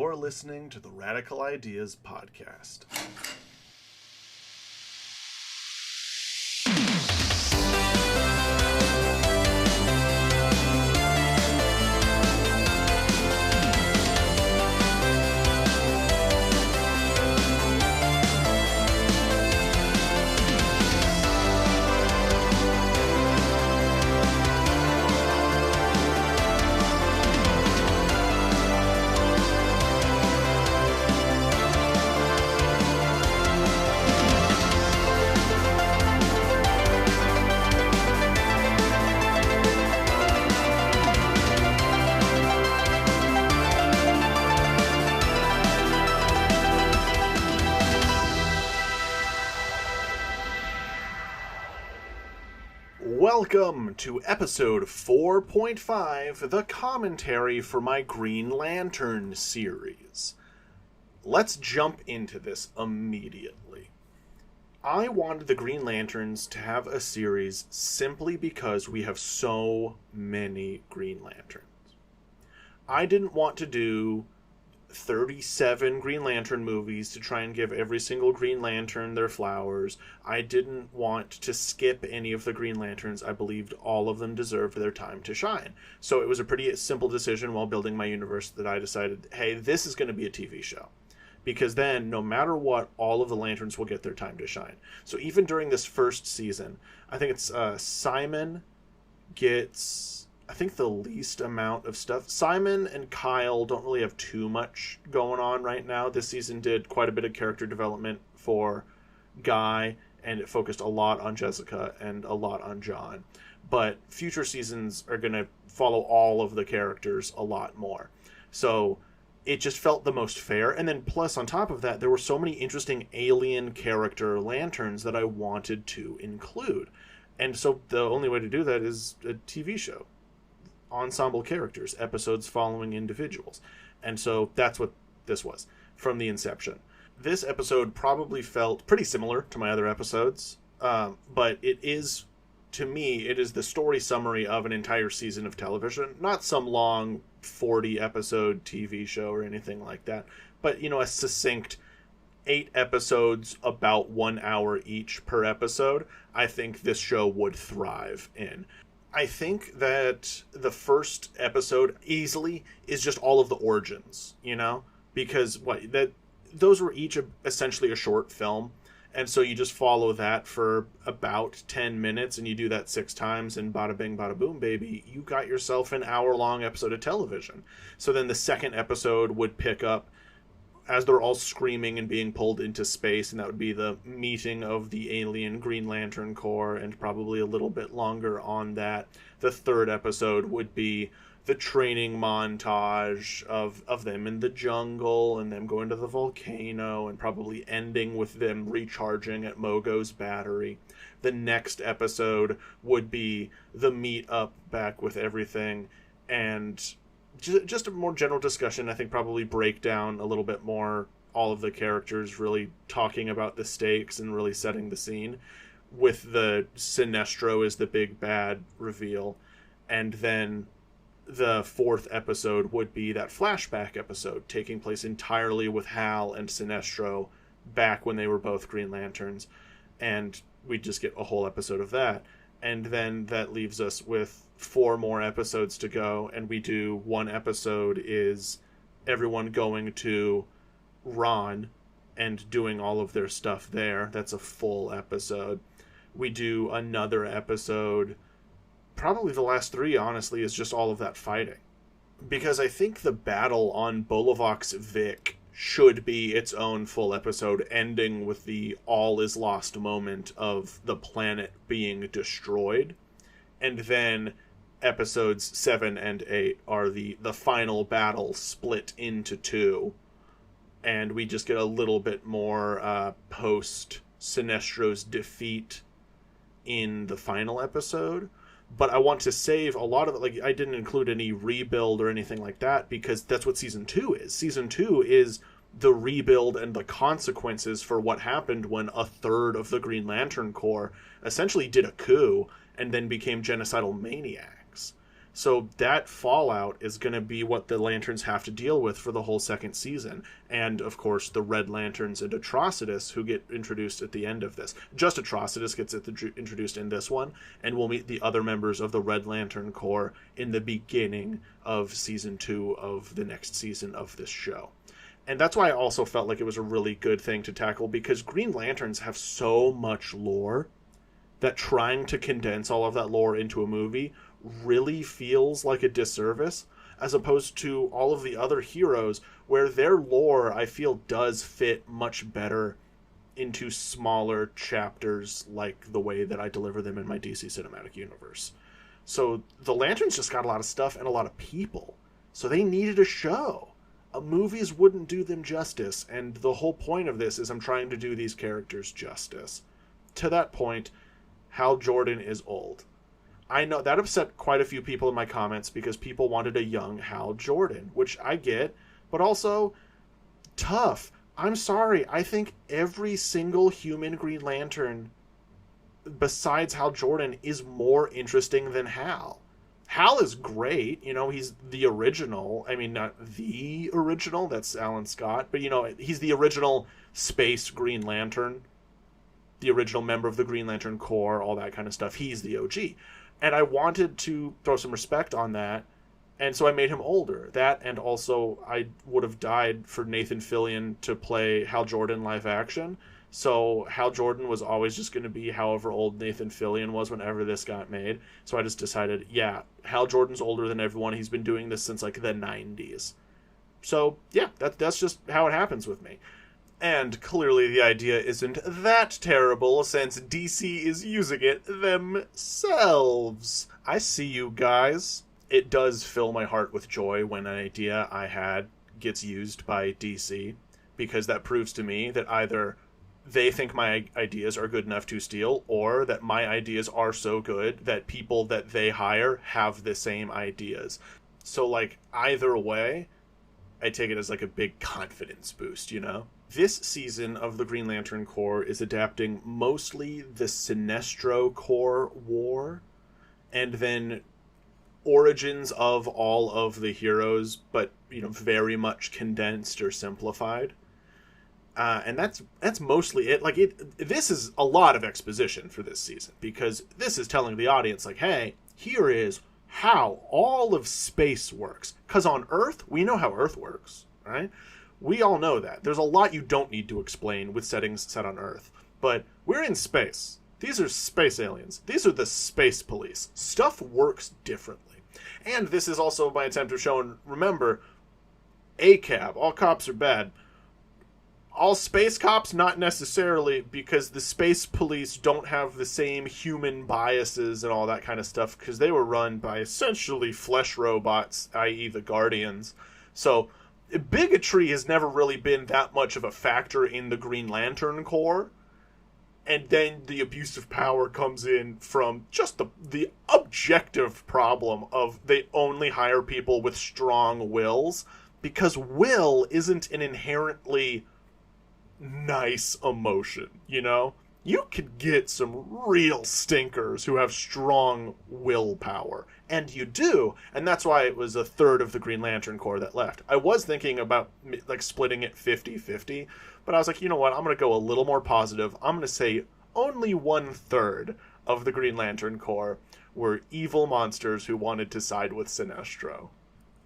You're listening to the Radical Ideas Podcast. Welcome to episode 4.5, the commentary for my Green Lantern series. Let's jump into this immediately. I wanted the Green Lanterns to have a series simply because we have so many Green Lanterns. I didn't want to do 37 Green Lantern movies to try and give every single Green Lantern their flowers. I didn't want to skip any of the Green Lanterns. I believed all of them deserved their time to shine. So it was a pretty simple decision while building my universe that I decided, hey, this is going to be a TV show. Because then, no matter what, all of the Lanterns will get their time to shine. So even during this first season, I think it's Simon gets, I think, the least amount of stuff. Simon and Kyle don't really have too much going on right now. This season did quite a bit of character development for Guy, and it focused a lot on Jessica and a lot on John. But future seasons are going to follow all of the characters a lot more. So it just felt the most fair. And then plus, on top of that, there were so many interesting alien character lanterns that I wanted to include. And so the only way to do that is a TV show. Ensemble characters, episodes following individuals. And so that's what this was from the inception. This episode probably felt pretty similar to my other episodes, but it is, to me, it is the story summary of an entire season of television, not some long 40-episode TV show or anything like that, but, you know, a succinct 8 episodes, about 1 hour each per episode. I think this show would thrive in. I think that the first episode easily is just all of the origins, you know, because those were each essentially a short film. And so you just follow that for about 10 minutes and you do that 6 times and bada bing, bada boom, baby, you got yourself an hour-long episode of television. So then the second episode would pick up as they're all screaming and being pulled into space, and that would be the meeting of the alien Green Lantern Corps, and probably a little bit longer on that. The third episode would be the training montage of them in the jungle, and them going to the volcano, and probably ending with them recharging at Mogo's battery. The next episode would be the meet up back with everything, and just a more general discussion. I think probably break down a little bit more all of the characters, really talking about the stakes and really setting the scene, with the Sinestro as the big bad reveal. And then the fourth episode would be that flashback episode taking place entirely with Hal and Sinestro back when they were both Green Lanterns, and we just get a whole episode of that. And then that leaves us with 4 more episodes to go, and we do one episode is everyone going to Ron and doing all of their stuff there. That's a full episode. We do another episode, probably the last 3, honestly, is just all of that fighting. Because I think the battle on Bolavox Vic should be its own full episode, ending with the all is lost moment of the planet being destroyed. And then episodes 7 and 8 are the final battle split into 2. And we just get a little bit more post Sinestro's defeat in the final episode. But I want to save a lot of it. Like, I didn't include any rebuild or anything like that, because that's what season 2 is. Season 2 is the rebuild and the consequences for what happened when a third of the Green Lantern Corps essentially did a coup and then became genocidal maniacs. So that fallout is going to be what the Lanterns have to deal with for the whole second season. And, of course, the Red Lanterns and Atrocitus, who get introduced at the end of this. Just Atrocitus gets introduced in this one, and we'll meet the other members of the Red Lantern Corps in the beginning of Season 2 of the next season of this show. And that's why I also felt like it was a really good thing to tackle, because Green Lanterns have so much lore that trying to condense all of that lore into a movie really feels like a disservice, as opposed to all of the other heroes where their lore, I feel, does fit much better into smaller chapters, like the way that I deliver them in my DC Cinematic Universe. So the Lanterns just got a lot of stuff and a lot of people, so they needed a show. Movies wouldn't do them justice, and the whole point of this is I'm trying to do these characters justice. To that point, Hal Jordan is old. I know that upset quite a few people in my comments because people wanted a young Hal Jordan, which I get, but also tough. I'm sorry. I think every single human Green Lantern besides Hal Jordan is more interesting than Hal. Hal is great. You know, he's the original. I mean, not the original. That's Alan Scott. But, you know, he's the original space Green Lantern, the original member of the Green Lantern Corps, all that kind of stuff. He's the OG. And I wanted to throw some respect on that, and so I made him older. That, and also I would have died for Nathan Fillion to play Hal Jordan live action. So Hal Jordan was always just going to be however old Nathan Fillion was whenever this got made. So I just decided, yeah, Hal Jordan's older than everyone. He's been doing this since like the 90s. So yeah, that's just how it happens with me. And clearly the idea isn't that terrible, since DC is using it themselves. I see you guys. It does fill my heart with joy when an idea I had gets used by DC, because that proves to me that either they think my ideas are good enough to steal, or that my ideas are so good that people that they hire have the same ideas. So, like, either way, I take it as like a big confidence boost, you know? This season of the Green Lantern Corps is adapting mostly the Sinestro Corps War, and then origins of all of the heroes, but, you know, very much condensed or simplified. And that's mostly it. Like, this is a lot of exposition for this season, because this is telling the audience, like, hey, here is how all of space works. Because on Earth, we know how Earth works, right? We all know that. There's a lot you don't need to explain with settings set on Earth. But we're in space. These are space aliens. These are the space police. Stuff works differently. And this is also my attempt of showing, remember, ACAB, all cops are bad. All space cops, not necessarily, because the space police don't have the same human biases and all that kind of stuff, because they were run by essentially flesh robots, i.e. the Guardians. So bigotry has never really been that much of a factor in the Green Lantern Corps. And then the abuse of power comes in from just the objective problem of they only hire people with strong wills, because will isn't an inherently nice emotion, you know? You could get some real stinkers who have strong willpower. And you do. And that's why it was a third of the Green Lantern Corps that left. I was thinking about like splitting it 50-50, but I was like, you know what? I'm going to go a little more positive. I'm going to say only 1/3 of the Green Lantern Corps were evil monsters who wanted to side with Sinestro.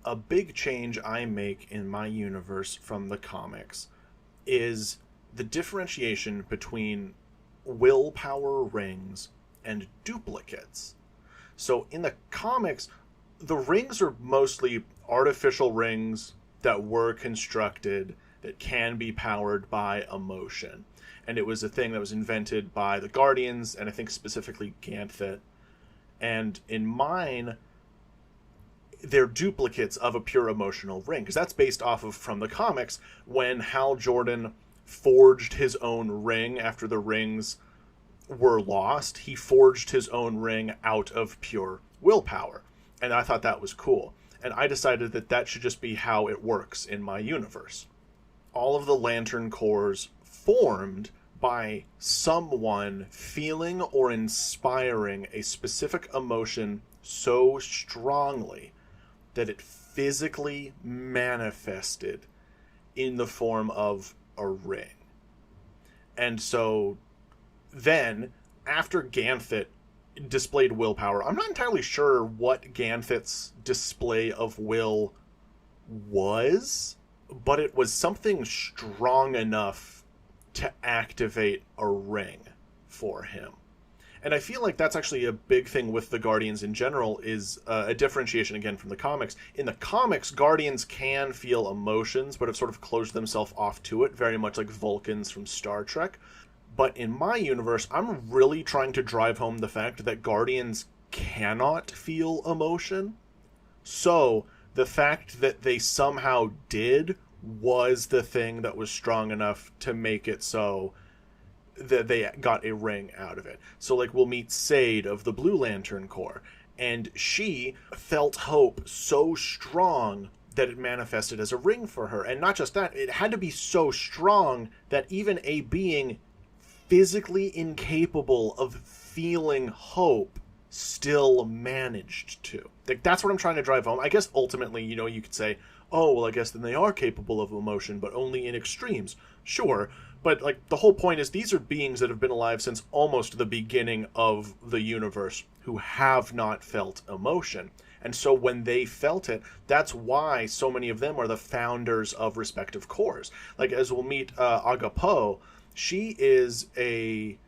A big change I make in my universe from the comics is the differentiation between willpower rings and duplicates. So in the comics, the rings are mostly artificial rings that were constructed that can be powered by emotion. And it was a thing that was invented by the Guardians, and I think specifically Ganthet. And in mine, they're duplicates of a pure emotional ring, because that's based off of, from the comics, when Hal Jordan forged his own ring after the rings were lost. He forged his own ring out of pure willpower, and I thought that was cool. And I decided that that should just be how it works in my universe. All of the Lantern Corps formed by someone feeling or inspiring a specific emotion so strongly that it physically manifested in the form of a ring. And so then, after Ganthet displayed willpower, I'm not entirely sure what Ganthet's display of will was, but it was something strong enough to activate a ring for him. And I feel like that's actually a big thing with the Guardians in general, is a differentiation, again, from the comics. In the comics, Guardians can feel emotions, but have sort of closed themselves off to it, very much like Vulcans from Star Trek. But in my universe, I'm really trying to drive home the fact that Guardians cannot feel emotion. So the fact that they somehow did was the thing that was strong enough to make it so that they got a ring out of it. So, like, we'll meet Sade of the Blue Lantern Corps, and she felt hope so strong that it manifested as a ring for her. And not just that, it had to be so strong that even a being physically incapable of feeling hope still managed to. Like, that's what I'm trying to drive home. I guess ultimately, you could say, oh, well, I guess then they are capable of emotion, but only in extremes. Sure. But, like, the whole point is these are beings that have been alive since almost the beginning of the universe who have not felt emotion. And so when they felt it, that's why so many of them are the founders of respective corps. Like, as we'll meet Agapo, she is a...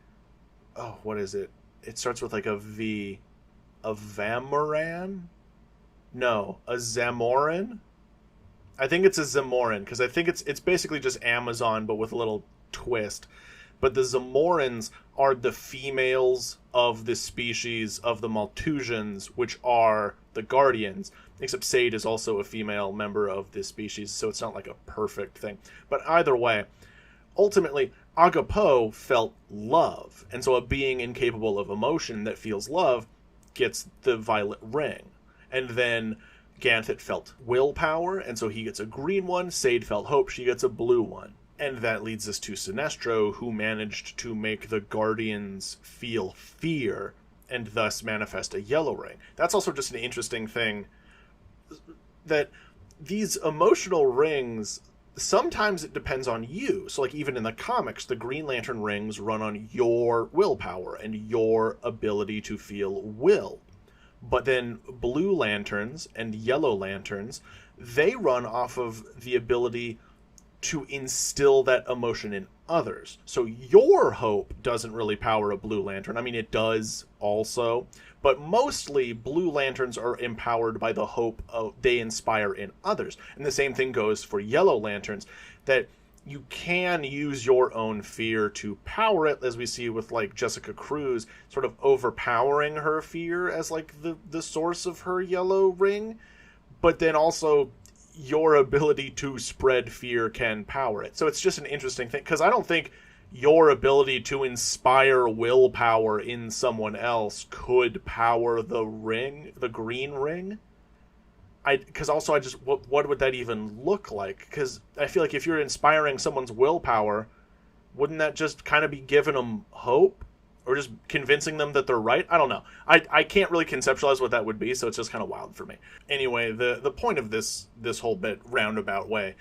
Oh, what is it? It starts with, like, a V. A Vamoran? No, a Zamoran? I think it's a Zamoran, because I think it's basically just Amazon, but with a little twist. But the Zamorans are the females of the species of the Malthusians, which are the Guardians, except Sade is also a female member of this species, so it's not like a perfect thing. But either way, ultimately, Agapo felt love, and so a being incapable of emotion that feels love gets the violet ring. And then Ganthet felt willpower, and so he gets a green one. Sade felt hope, she gets a blue one. And that leads us to Sinestro, who managed to make the Guardians feel fear, and thus manifest a yellow ring. That's also just an interesting thing, that these emotional rings, sometimes it depends on you. So, like, even in the comics, the Green Lantern rings run on your willpower and your ability to feel will. But then Blue Lanterns and Yellow Lanterns, they run off of the ability to instill that emotion in others. So your hope doesn't really power a Blue Lantern. I mean, it does also, but mostly Blue Lanterns are empowered by the hope they inspire in others. And the same thing goes for Yellow Lanterns, that you can use your own fear to power it, as we see with, like, Jessica Cruz sort of overpowering her fear as, like, the source of her yellow ring. But then also your ability to spread fear can power it. So it's just an interesting thing, because I don't think your ability to inspire willpower in someone else could power the ring, the green ring. Because also, what would that even look like? Because I feel like if you're inspiring someone's willpower, wouldn't that just kind of be giving them hope? Or just convincing them that they're right? I don't know. I can't really conceptualize what that would be, so it's just kind of wild for me. Anyway, the point of this whole bit, roundabout way,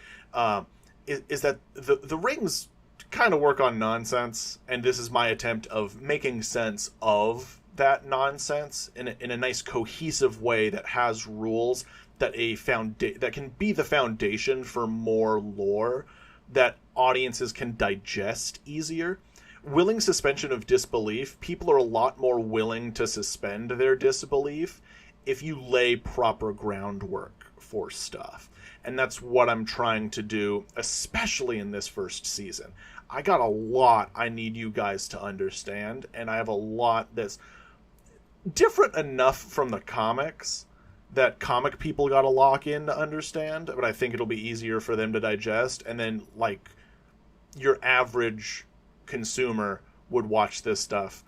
is that the rings kind of work on nonsense, and this is my attempt of making sense of that nonsense in a nice cohesive way that has rules that that can be the foundation for more lore that audiences can digest easier. Willing suspension of disbelief, people are a lot more willing to suspend their disbelief if you lay proper groundwork for stuff. And that's what I'm trying to do, especially in this first season. I got a lot I need you guys to understand, and I have a lot that's different enough from the comics that comic people got to lock in to understand, but I think it'll be easier for them to digest. And then, like, your average consumer would watch this stuff.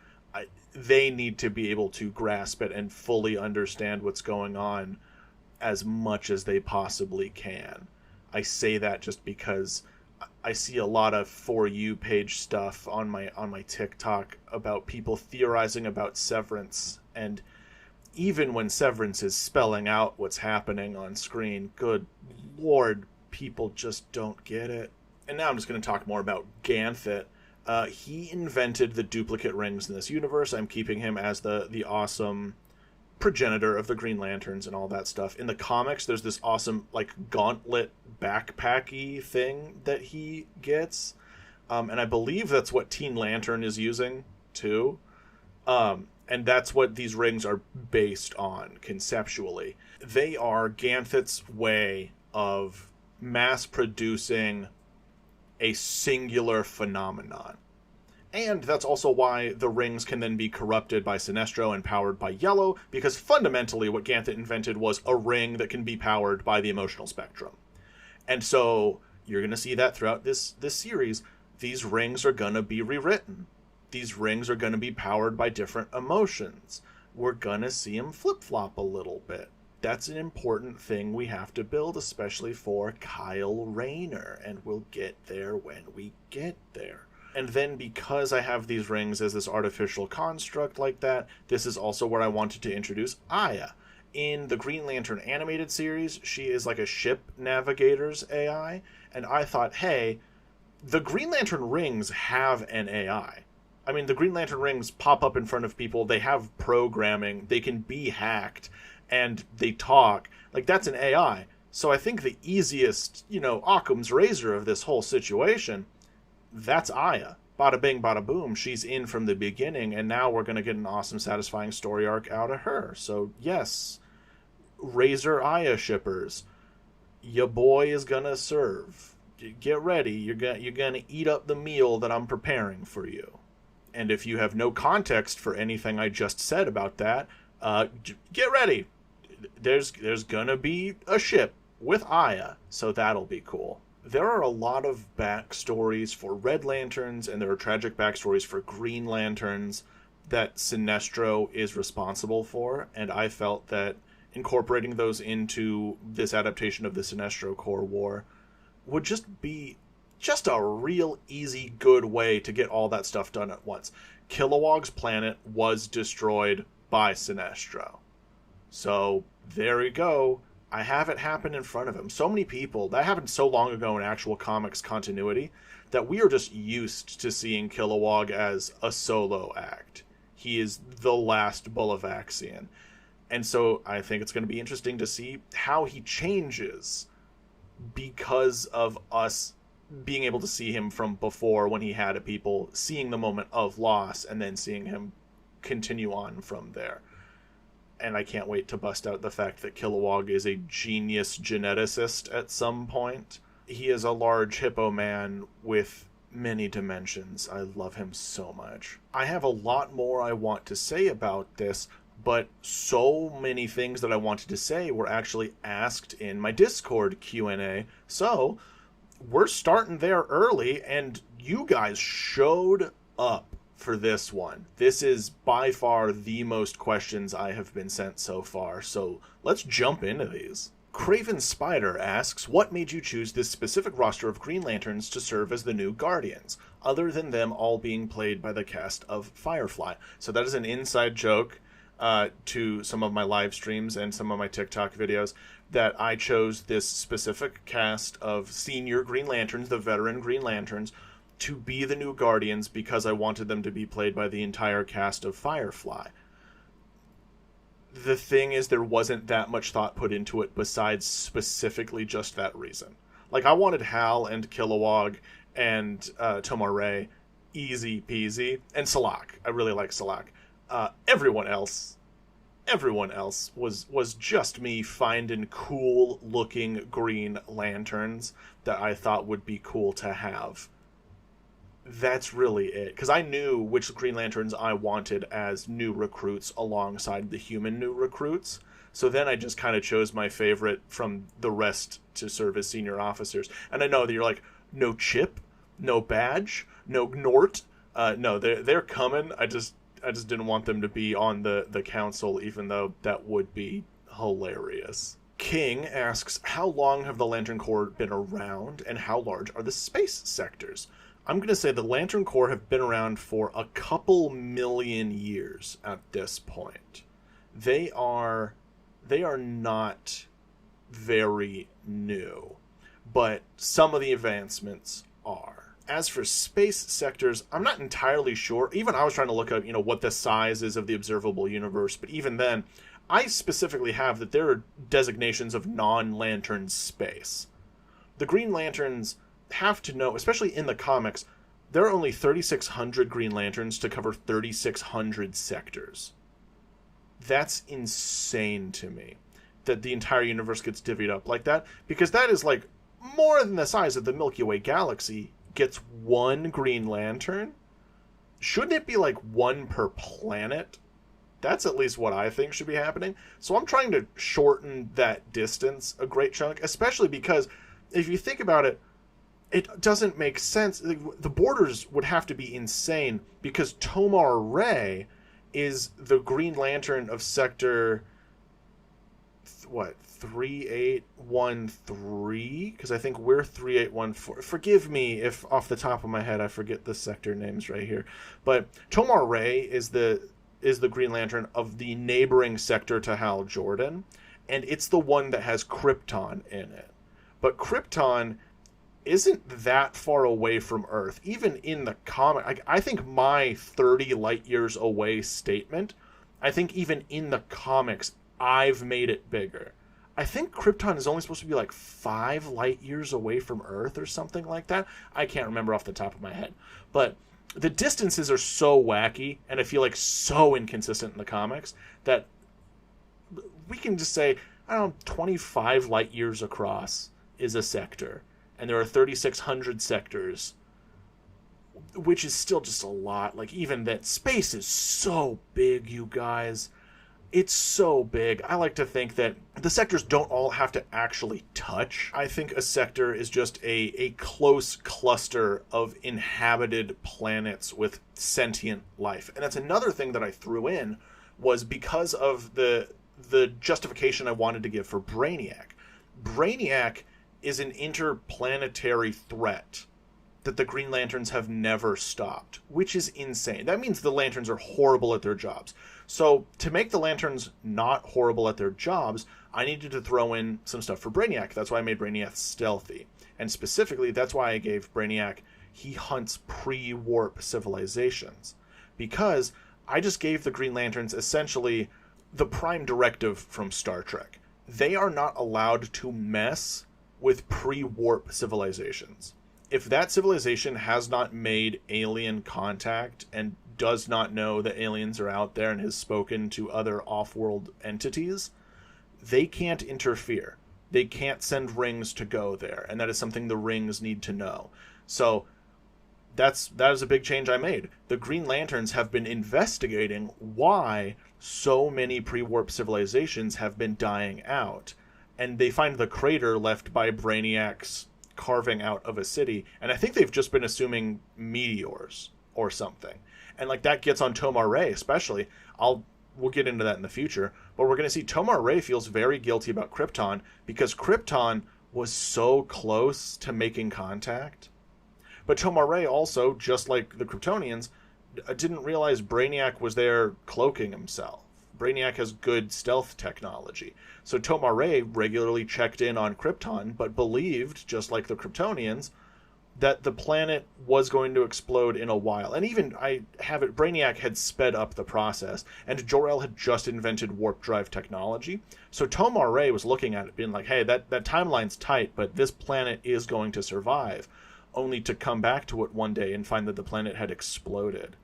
They need to be able to grasp it and fully understand what's going on as much as they possibly can. I say that just because I see a lot of For You page stuff on my TikTok about people theorizing about Severance, and even when Severance is spelling out what's happening on screen, good lord, people just don't get it. And now I'm just going to talk more about Ganthet. He invented the duplicate rings in this universe. I'm keeping him as the awesome progenitor of the Green Lanterns and all that stuff. In the comics, there's this awesome, like, gauntlet backpacky thing that he gets. And I believe that's what Teen Lantern is using, too. And that's what these rings are based on, conceptually. They are Ganthet's way of mass-producing a singular phenomenon. And that's also why the rings can then be corrupted by Sinestro and powered by Yellow, because fundamentally what Ganthet invented was a ring that can be powered by the emotional spectrum. And so you're going to see that throughout this series. These rings are going to be rewritten. These rings are going to be powered by different emotions. We're going to see them flip-flop a little bit. That's an important thing we have to build, especially for Kyle Rayner, and we'll get there when we get there. And then because I have these rings as this artificial construct like that, this is also where I wanted to introduce Aya. In the Green Lantern animated series, she is like a ship navigator's AI, and I thought, hey, the Green Lantern rings have an AI. I mean, the Green Lantern rings pop up in front of people, they have programming, they can be hacked, and they talk. Like, that's an AI. So I think the easiest, Occam's razor of this whole situation, that's Aya. Bada bing, bada boom. She's in from the beginning, and now we're going to get an awesome, satisfying story arc out of her. So, yes, Razor Aya shippers, your boy is going to serve. Get ready. You're going to eat up the meal that I'm preparing for you. And if you have no context for anything I just said about that, get ready. There's gonna be a ship with Aya, so that'll be cool. There are a lot of backstories for Red Lanterns, and there are tragic backstories for Green Lanterns that Sinestro is responsible for, and I felt that incorporating those into this adaptation of the Sinestro Corps War would just be just a real easy, good way to get all that stuff done at once. Kilowog's planet was destroyed by Sinestro. So, there we go. I have it happen in front of him. So many people, that happened so long ago in actual comics continuity, that we are just used to seeing Kilowog as a solo act. He is the last Bullavaxian. And so I think it's going to be interesting to see how he changes because of us being able to see him from before when he had people, seeing the moment of loss, and then seeing him continue on from there. And I can't wait to bust out the fact that Kilowog is a genius geneticist at some point. He is a large hippo man with many dimensions. I love him so much. I have a lot more I want to say about this, but so many things that I wanted to say were actually asked in my Discord Q&A. So we're starting there early, and you guys showed up for this one. This is by far the most questions I have been sent so far, so let's jump into these. Craven Spider asks, what made you choose this specific roster of Green Lanterns to serve as the new Guardians, other than them all being played by the cast of Firefly? So that is an inside joke to some of my live streams and some of my TikTok videos, that I chose this specific cast of senior Green Lanterns, the veteran Green Lanterns, to be the new Guardians because I wanted them to be played by the entire cast of Firefly. The thing is, there wasn't that much thought put into it besides specifically just that reason. Like, I wanted Hal and Kilowog and Tomar-Re, easy peasy, and Salak. I really like Salak. Everyone else was just me finding cool looking Green Lanterns that I thought would be cool to have. That's really it. Because I knew which Green Lanterns I wanted as new recruits alongside the human new recruits. So then I just kind of chose my favorite from the rest to serve as senior officers. And I know that you're like, no Chip, no Badge, no Nort. No, they're coming. I just didn't want them to be on the council, even though that would be hilarious. King asks, how long have the Lantern Corps been around, and how large are the space sectors? I'm going to say the Lantern Corps have been around for a couple million years at this point. they are not very new, but some of the advancements are. As for space sectors, I'm not entirely sure. Even I was trying to look up, what the size is of the observable universe, but even then, I specifically have that there are designations of non-lantern space. The Green Lanterns have to know, especially in the comics, there are only 3,600 Green Lanterns to cover 3,600 sectors. That's insane to me, that the entire universe gets divvied up like that, because that is like more than the size of the Milky Way galaxy gets one Green Lantern. Shouldn't it be like one per planet? That's at least what I think should be happening. So I'm trying to shorten that distance a great chunk, especially because if you think about it, it doesn't make sense. The borders would have to be insane, because Tomar Ray is the Green Lantern of sector 3813, because I think we're 3814. Forgive me if off the top of my head I forget the sector names right here, but Tomar Ray is the Green Lantern of the neighboring sector to Hal Jordan, and it's the one that has Krypton in it. But Krypton isn't that far away from Earth. Even in the comic, I think my 30 light years away statement, I think even in the comics, I've made it bigger. I think Krypton is only supposed to be like 5 light years away from Earth or something like that. I can't remember off the top of my head. But the distances are so wacky, and I feel like so inconsistent in the comics, that we can just say, 25 light years across is a sector. And there are 3,600 sectors, which is still just a lot. Like, even that space is so big, you guys. It's so big. I like to think that the sectors don't all have to actually touch. I think a sector is just a close cluster of inhabited planets with sentient life. And that's another thing that I threw in, was because of the justification I wanted to give for Brainiac. Brainiac is an interplanetary threat that the Green Lanterns have never stopped, which is insane. That means the Lanterns are horrible at their jobs. So to make the Lanterns not horrible at their jobs, I needed to throw in some stuff for Brainiac. That's why I made Brainiac stealthy. And specifically, that's why I gave Brainiac, he hunts pre-warp civilizations. Because I just gave the Green Lanterns essentially the prime directive from Star Trek. They are not allowed to mess with pre-warp civilizations. If that civilization has not made alien contact and does not know that aliens are out there and has spoken to other off-world entities, they can't interfere. They can't send rings to go there, and that is something the rings need to know. So that is a big change I made. The Green Lanterns have been investigating why so many pre-warp civilizations have been dying out, and they find the crater left by Brainiac's carving out of a city, and I think they've just been assuming meteors or something. And like that gets on Tomar Ray especially. We'll get into that in the future, but we're going to see Tomar Ray feels very guilty about Krypton because Krypton was so close to making contact. But Tomar Ray also, just like the Kryptonians, didn't realize Brainiac was there cloaking himself. Brainiac has good stealth technology. So Tomar Ray regularly checked in on Krypton, but believed, just like the Kryptonians, that the planet was going to explode in a while. And even, Brainiac had sped up the process, and Jor-El had just invented warp drive technology. So Tomar Ray was looking at it, being like, hey, that timeline's tight, but this planet is going to survive, only to come back to it one day and find that the planet had exploded.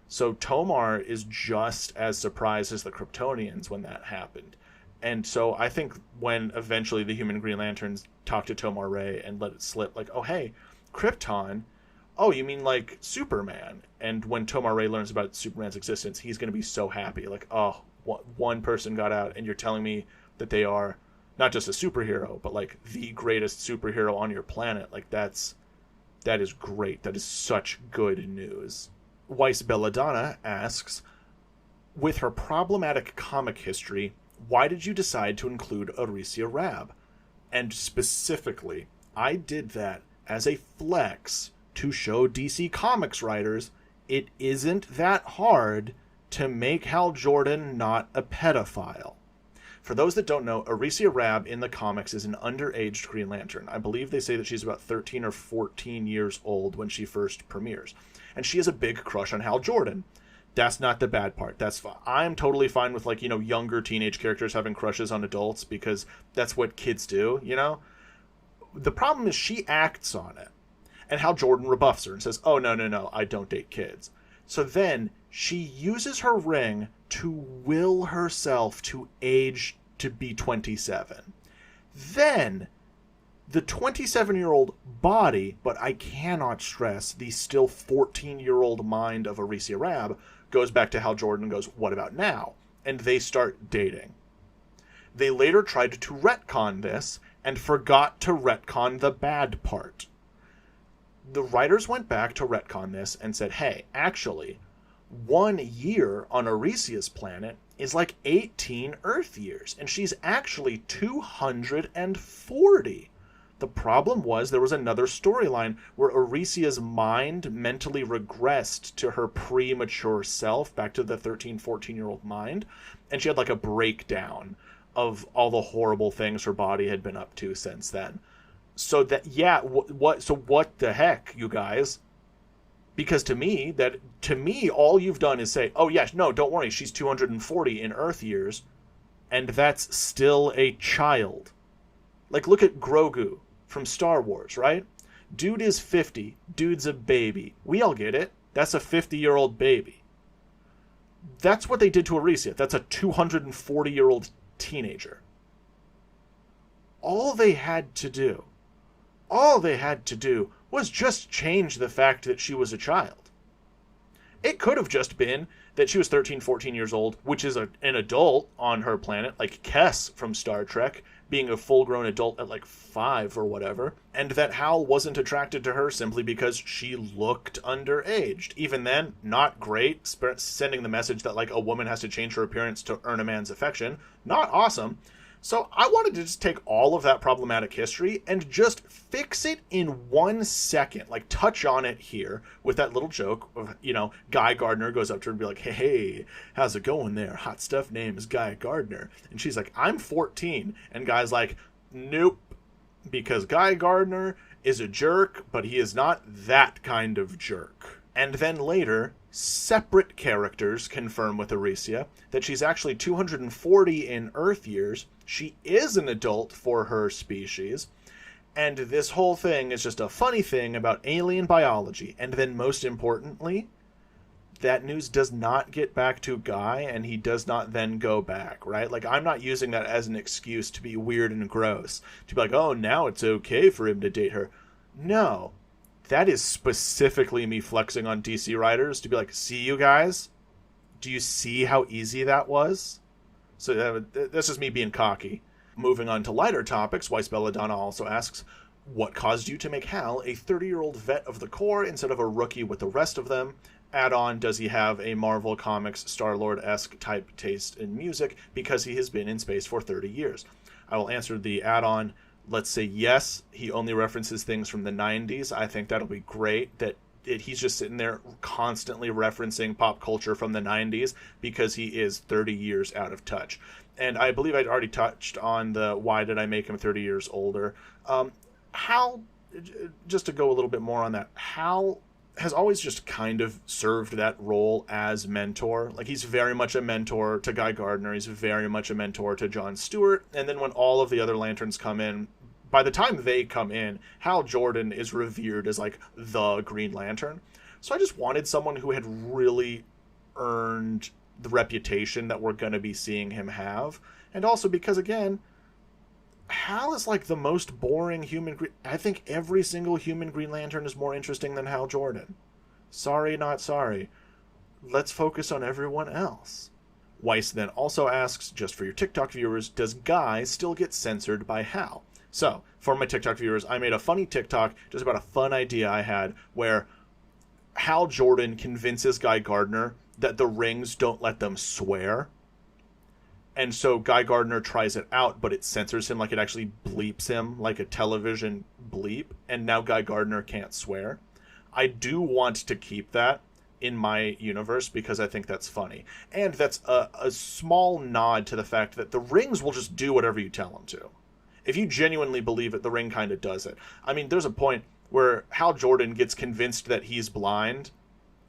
So Tomar is just as surprised as the Kryptonians when that happened. And so I think when eventually the human Green Lanterns talk to Tomar Ray and let it slip, like, oh, hey, Krypton? Oh, you mean like Superman? And when Tomar Ray learns about Superman's existence, he's going to be so happy. Like, oh, one person got out, and you're telling me that they are not just a superhero, but like the greatest superhero on your planet. Like, that is great. That is such good news. Weiss Belladonna asks, with her problematic comic history, why did you decide to include Arisia Rrab? And specifically, I did that as a flex to show DC Comics writers it isn't that hard to make Hal Jordan not a pedophile. For those that don't know, Arisia Rrab in the comics is an underage Green Lantern. I believe they say that she's about 13 or 14 years old when she first premieres. And she has a big crush on Hal Jordan. That's not the bad part. That's fine. I'm totally fine with, like, younger teenage characters having crushes on adults because that's what kids do, The problem is she acts on it. And Hal Jordan rebuffs her and says, oh, no, I don't date kids. So then she uses her ring to will herself to age to be 27. Then the 27-year-old body, but I cannot stress the still 14-year-old mind of Arisia Rrab, goes back to Hal Jordan and goes, what about now? And they start dating. They later tried to retcon this and forgot to retcon the bad part. The writers went back to retcon this and said, hey, actually, 1 year on Arisia's planet is like 18 Earth years, and she's actually 240. The problem was there was another storyline where Arisia's mind mentally regressed to her premature self, back to the 13, 14-year-old mind, and she had like a breakdown of all the horrible things her body had been up to since then. So that, what the heck, you guys? Because to me, all you've done is say, oh yes, no, don't worry, she's 240 in Earth years, and that's still a child. Like, look at Grogu from Star Wars, right? Dude is 50, dude's a baby. We all get it. That's a 50-year-old baby. That's what they did to Arisia. That's a 240-year-old teenager. All they had to do was just change the fact that she was a child. It could have just been that she was 13, 14 years old, which is an adult on her planet, like Kes from Star Trek, being a full-grown adult at like 5 or whatever, and that Hal wasn't attracted to her simply because she looked underaged. Even then, not great, sending the message that like a woman has to change her appearance to earn a man's affection. Not awesome. So I wanted to just take all of that problematic history and just fix it in 1 second. Like, touch on it here with that little joke of, Guy Gardner goes up to her and be like, hey, how's it going there? Hot stuff name is Guy Gardner. And she's like, I'm 14. And Guy's like, nope, because Guy Gardner is a jerk, but he is not that kind of jerk. And then later, separate characters confirm with Arisia that she's actually 240 in Earth years. She is an adult for her species. And this whole thing is just a funny thing about alien biology. And then most importantly, that news does not get back to Guy, and he does not then go back, right? Like, I'm not using that as an excuse to be weird and gross. To be like, oh, now it's okay for him to date her. No. That is specifically me flexing on DC writers to be like, see, you guys? Do you see how easy that was? So that's just me being cocky. Moving on to lighter topics, Weiss Belladonna also asks, what caused you to make Hal a 30-year-old vet of the Corps instead of a rookie with the rest of them? Add on, does he have a Marvel Comics Star-Lord-esque type taste in music because he has been in space for 30 years? I will answer the add-on. Let's say yes, he only references things from the 90s. I think that'll be great that he's just sitting there constantly referencing pop culture from the 90s because he is 30 years out of touch. And I believe I'd already touched on the why did I make him 30 years older. Hal, just to go a little bit more on that, Hal has always just kind of served that role as mentor. Like, he's very much a mentor to Guy Gardner. He's very much a mentor to John Stewart. And then when all of the other Lanterns come in, by the time they come in, Hal Jordan is revered as, like, the Green Lantern. So I just wanted someone who had really earned the reputation that we're going to be seeing him have. And also because, again, Hal is like the most boring human. I think every single human Green Lantern is more interesting than Hal Jordan. Sorry, not sorry. Let's focus on everyone else. Weiss then also asks, just for your TikTok viewers, does Guy still get censored by Hal? So, for my TikTok viewers, I made a funny TikTok just about a fun idea I had where Hal Jordan convinces Guy Gardner that the rings don't let them swear. And so Guy Gardner tries it out, but it censors him, like it actually bleeps him like a television bleep. And now Guy Gardner can't swear. I do want to keep that in my universe because I think that's funny. And that's a small nod to the fact that the rings will just do whatever you tell them to. If you genuinely believe it, the ring kind of does it. I mean, there's a point where Hal Jordan gets convinced that he's blind,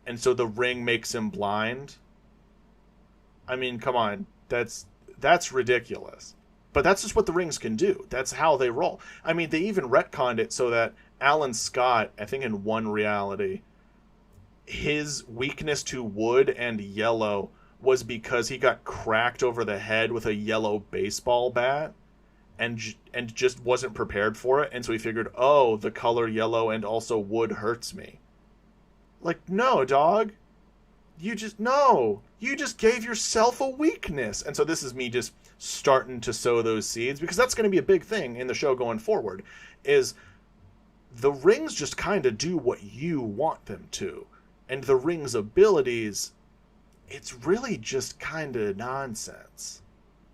and so the ring makes him blind. I mean, come on. That's ridiculous. But that's just what the rings can do. That's how they roll. I mean, they even retconned it so that Alan Scott, I think in one reality, his weakness to wood and yellow was because he got cracked over the head with a yellow baseball bat and just wasn't prepared for it. And so he figured, oh, the color yellow and also wood hurts me. Like, no, dog. You just gave yourself a weakness. And so this is me just starting to sow those seeds, because that's going to be a big thing in the show going forward, is the rings just kind of do what you want them to. And the ring's abilities, it's really just kind of nonsense.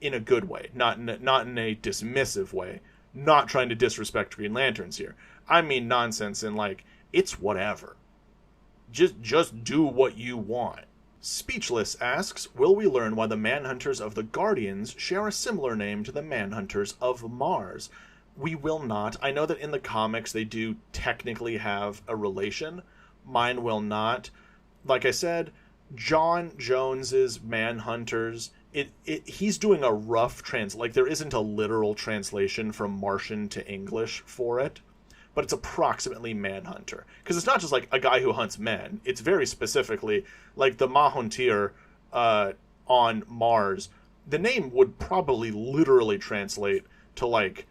In a good way, not in a dismissive way. Not trying to disrespect Green Lanterns here. I mean nonsense in like, it's whatever. Just do what you want. Speechless asks, will we learn why the Manhunters of the Guardians share a similar name to the Manhunters of Mars? We will not. I know that in the comics they do technically have a relation. Mine will not. Like I said, John Jones's Manhunters, he's doing a rough like there isn't a literal translation from Martian to English for it, but it's approximately Manhunter. Because it's not just like a guy who hunts men. It's very specifically like the Mahuntir on Mars. The name would probably literally translate to like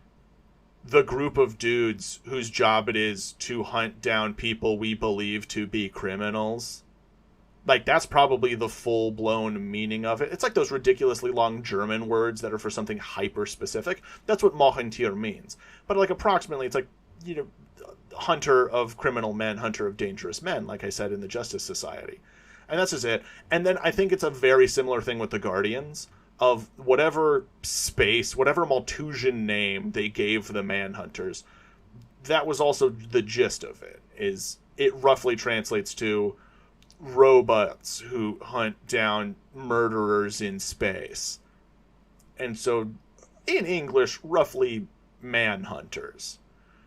the group of dudes whose job it is to hunt down people we believe to be criminals. Like, that's probably the full-blown meaning of it. It's like those ridiculously long German words that are for something hyper-specific. That's what Mahuntir means. But, like, approximately, it's like, you know, hunter of criminal men, hunter of dangerous men, like I said in the Justice Society. And that's just it. And then I think it's a very similar thing with the Guardians, of whatever space, whatever Malthusian name they gave the Manhunters. That was also the gist of it, is it roughly translates to robots who hunt down murderers in space. And so, in English, roughly manhunters.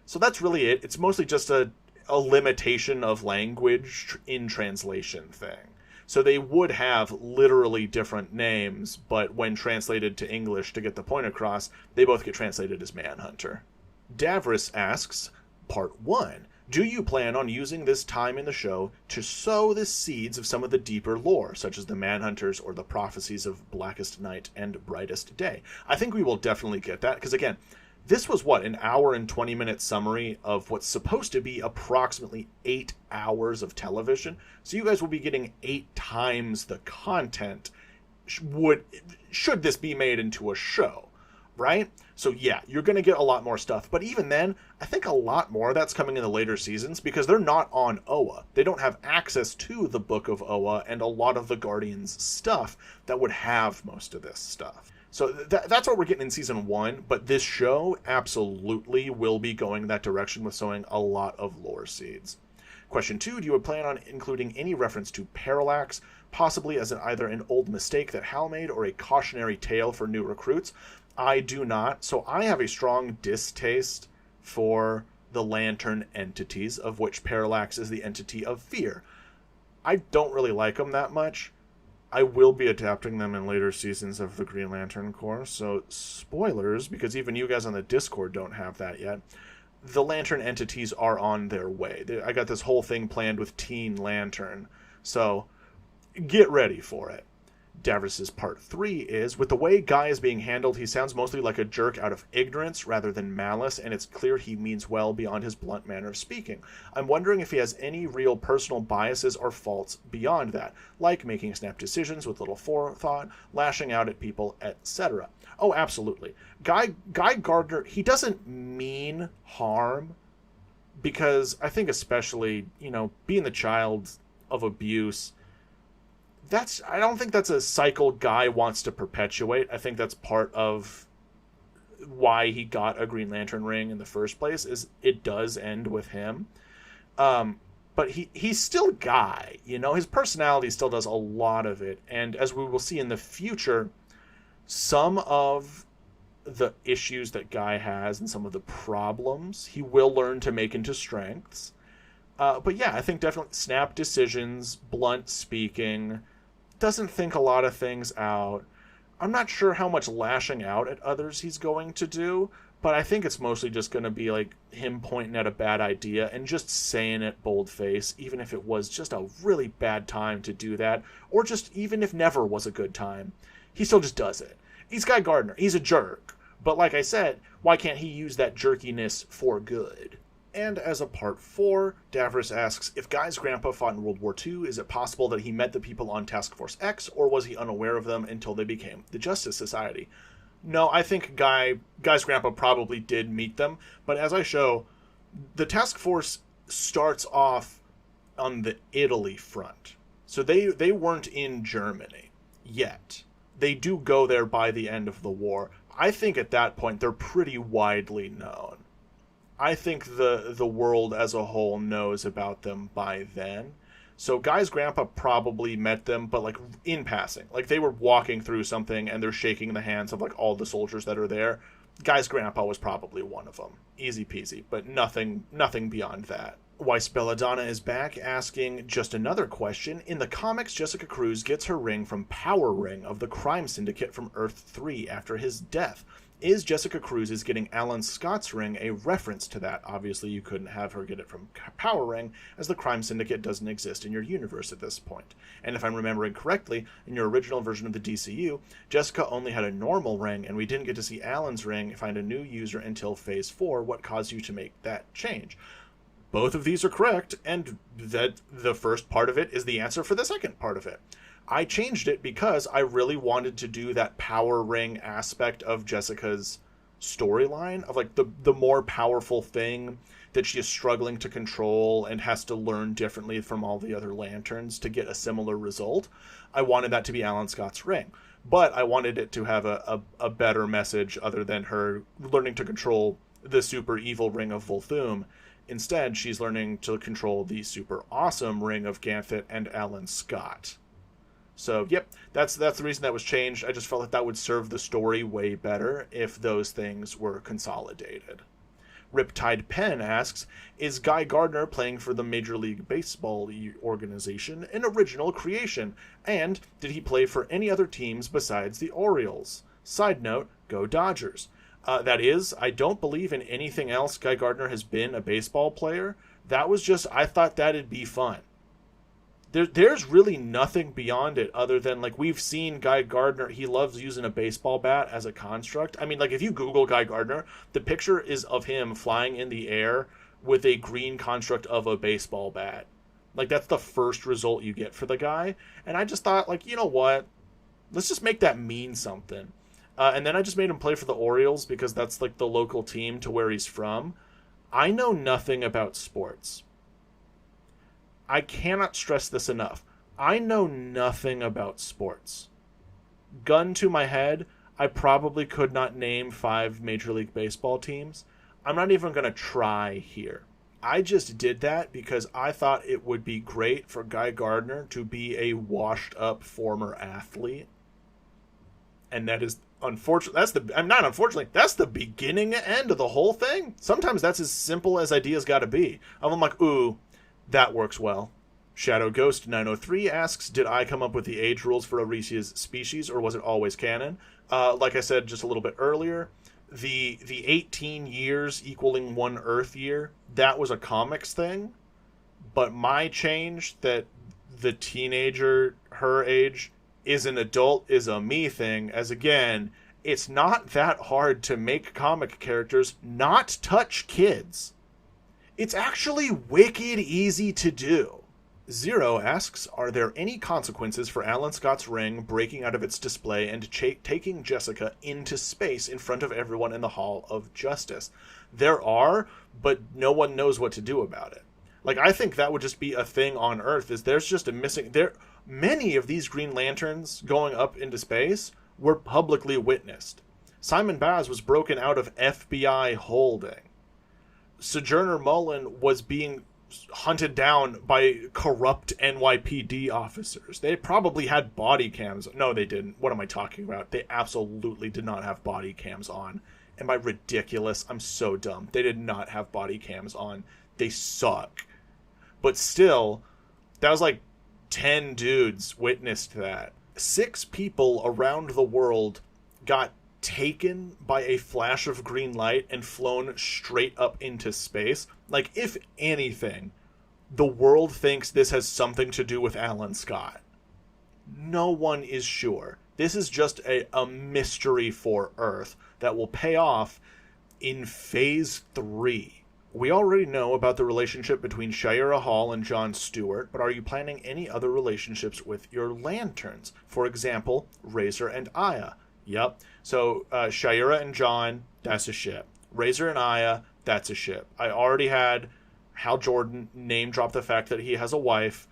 So that's really it. It's mostly just a limitation of language in translation thing. So they would have literally different names, but when translated to English to get the point across, they both get translated as Manhunter. Davris asks, Part 1. Do you plan on using this time in the show to sow the seeds of some of the deeper lore, such as the Manhunters or the prophecies of Blackest Night and Brightest Day? I think we will definitely get that, because again, this was an hour and 20-minute summary of what's supposed to be approximately 8 hours of television. So you guys will be getting 8 times the content should this be made into a show, right? So yeah, you're going to get a lot more stuff. But even then, I think a lot more of that's coming in the later seasons, because they're not on Oa. They don't have access to the Book of Oa and a lot of the Guardians stuff that would have most of this stuff. So that's what we're getting in Season 1, but this show absolutely will be going that direction with sowing a lot of lore seeds. Question 2, do you plan on including any reference to Parallax, possibly as either an old mistake that Hal made or a cautionary tale for new recruits? I do not, so I have a strong distaste for the Lantern entities, of which Parallax is the entity of fear. I don't really like them that much. I will be adapting them in later seasons of the Green Lantern Corps, so spoilers, because even you guys on the Discord don't have that yet. The Lantern entities are on their way. I got this whole thing planned with Teen Lantern, so get ready for it. Davris's Part 3 is, with the way Guy is being handled, he sounds mostly like a jerk out of ignorance rather than malice, and it's clear he means well beyond his blunt manner of speaking. I'm wondering if he has any real personal biases or faults beyond that, like making snap decisions with little forethought, lashing out at people, etc. Oh, absolutely. Guy Gardner, he doesn't mean harm, because I think especially, being the child of abuse, I don't think that's a cycle Guy wants to perpetuate. I think that's part of why he got a Green Lantern ring in the first place, is it does end with him. but he's still Guy, you know? His personality still does a lot of it. And as we will see in the future, some of the issues that Guy has and some of the problems he will learn to make into strengths. But yeah, I think definitely snap decisions, blunt speaking, doesn't think a lot of things out. I'm not sure how much lashing out at others he's going to do, but I think it's mostly just going to be like him pointing at a bad idea and just saying it bold-faced, even if it was just a really bad time to do that, or just even if never was a good time. He still just does it. He's Guy Gardner. He's a jerk. But like I said, why can't he use that jerkiness for good? And as a part 4, Davros asks, if Guy's grandpa fought in World War II, is it possible that he met the people on Task Force X, or was he unaware of them until they became the Justice Society? No, I think Guy's grandpa probably did meet them, but as I show, the Task Force starts off on the Italy front. So they weren't in Germany yet. They do go there by the end of the war. I think at that point they're pretty widely known. I think the world as a whole knows about them by then. So Guy's grandpa probably met them, but like in passing. Like they were walking through something and they're shaking the hands of like all the soldiers that are there. Guy's grandpa was probably one of them. Easy peasy, but nothing beyond that. Weiss Belladonna is back asking just another question. In the comics, Jessica Cruz gets her ring from Power Ring of the crime syndicate from Earth 3 after his death. Is Jessica Cruz's getting Alan Scott's ring a reference to that? Obviously, you couldn't have her get it from Power Ring, as the crime syndicate doesn't exist in your universe at this point. And if I'm remembering correctly, in your original version of the DCU, Jessica only had a normal ring, and we didn't get to see Alan's ring find a new user until Phase 4. What caused you to make that change? Both of these are correct, and that the first part of it is the answer for the second part of it. I changed it because I really wanted to do that power ring aspect of Jessica's storyline, of like the more powerful thing that she is struggling to control and has to learn differently from all the other lanterns to get a similar result. I wanted that to be Alan Scott's ring, but I wanted it to have a better message other than her learning to control the super evil ring of Volthoom. Instead, she's learning to control the super awesome ring of Ganthet and Alan Scott. So, yep, that's the reason that was changed. I just felt like that would serve the story way better if those things were consolidated. Riptide Pen asks, is Guy Gardner playing for the Major League Baseball organization an original creation? And did he play for any other teams besides the Orioles? Side note, go Dodgers. That is, I don't believe in anything else Guy Gardner has been a baseball player. That was just, I thought that'd be fun. There's really nothing beyond it other than, like, we've seen Guy Gardner, he loves using a baseball bat as a construct. I mean, like, if you Google Guy Gardner, the picture is of him flying in the air with a green construct of a baseball bat. Like, that's the first result you get for the guy. And I just thought, like, you know what? Let's just make that mean something. And then I just made him play for the Orioles because that's, like, the local team to where he's from. I know nothing about sports. I cannot stress this enough. I know nothing about sports. Gun to my head, I probably could not name 5 Major League Baseball teams. I'm not even going to try here. I just did that because I thought it would be great for Guy Gardner to be a washed-up former athlete. And that is, unfortunately, that's the beginning and end of the whole thing. Sometimes that's as simple as ideas got to be. I'm like, ooh, that works well. Shadow Ghost 903 asks, did I come up with the age rules for Arisia's species, or was it always canon? Like I said just a little bit earlier, the 18 years equaling 1 Earth year, that was a comics thing. But my change, that the teenager, her age, is an adult, is a me thing, as again, it's not that hard to make comic characters not touch kids. It's actually wicked easy to do. Zero asks, are there any consequences for Alan Scott's ring breaking out of its display and taking Jessica into space in front of everyone in the Hall of Justice? There are, but no one knows what to do about it. Like, I think that would just be a thing on Earth, is there's just a missing... Many of these Green Lanterns going up into space were publicly witnessed. Simon Baz was broken out of FBI holding. Sojourner Mullen was being hunted down by corrupt NYPD officers. They probably had body cams. No, they didn't. What am I talking about? They absolutely did not have body cams on. Am I ridiculous? I'm so dumb. They did not have body cams on. They suck. But still, that was like 10 dudes witnessed that. 6 people around the world got taken by a flash of green light and flown straight up into space. Like, if anything, the world thinks this has something to do with Alan Scott. No one is sure. This is just a mystery for Earth that will pay off in Phase 3. We already know about the relationship between Shayera Hall and Jon Stewart, but are you planning any other relationships with your Lanterns? For example, Razor and Aya. Yep. So Shayera and Jon, that's a ship. Razor and Aya, that's a ship. I already had Hal Jordan name drop the fact that he has a wife.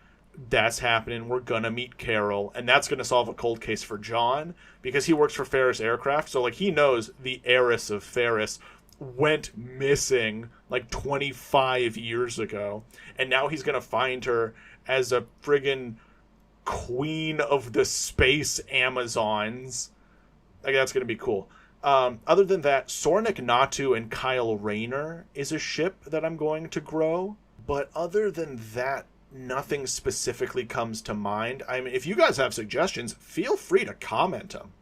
That's happening. We're gonna meet Carol, and that's gonna solve a cold case for Jon because he works for Ferris Aircraft. So like he knows the heiress of Ferris went missing like 25 years ago, and now he's gonna find her as a friggin' queen of the space Amazons. Like, that's going to be cool. Other than that, Sornik Natu and Kyle Rayner is a ship that I'm going to grow. But other than that, nothing specifically comes to mind. I mean, if you guys have suggestions, feel free to comment them.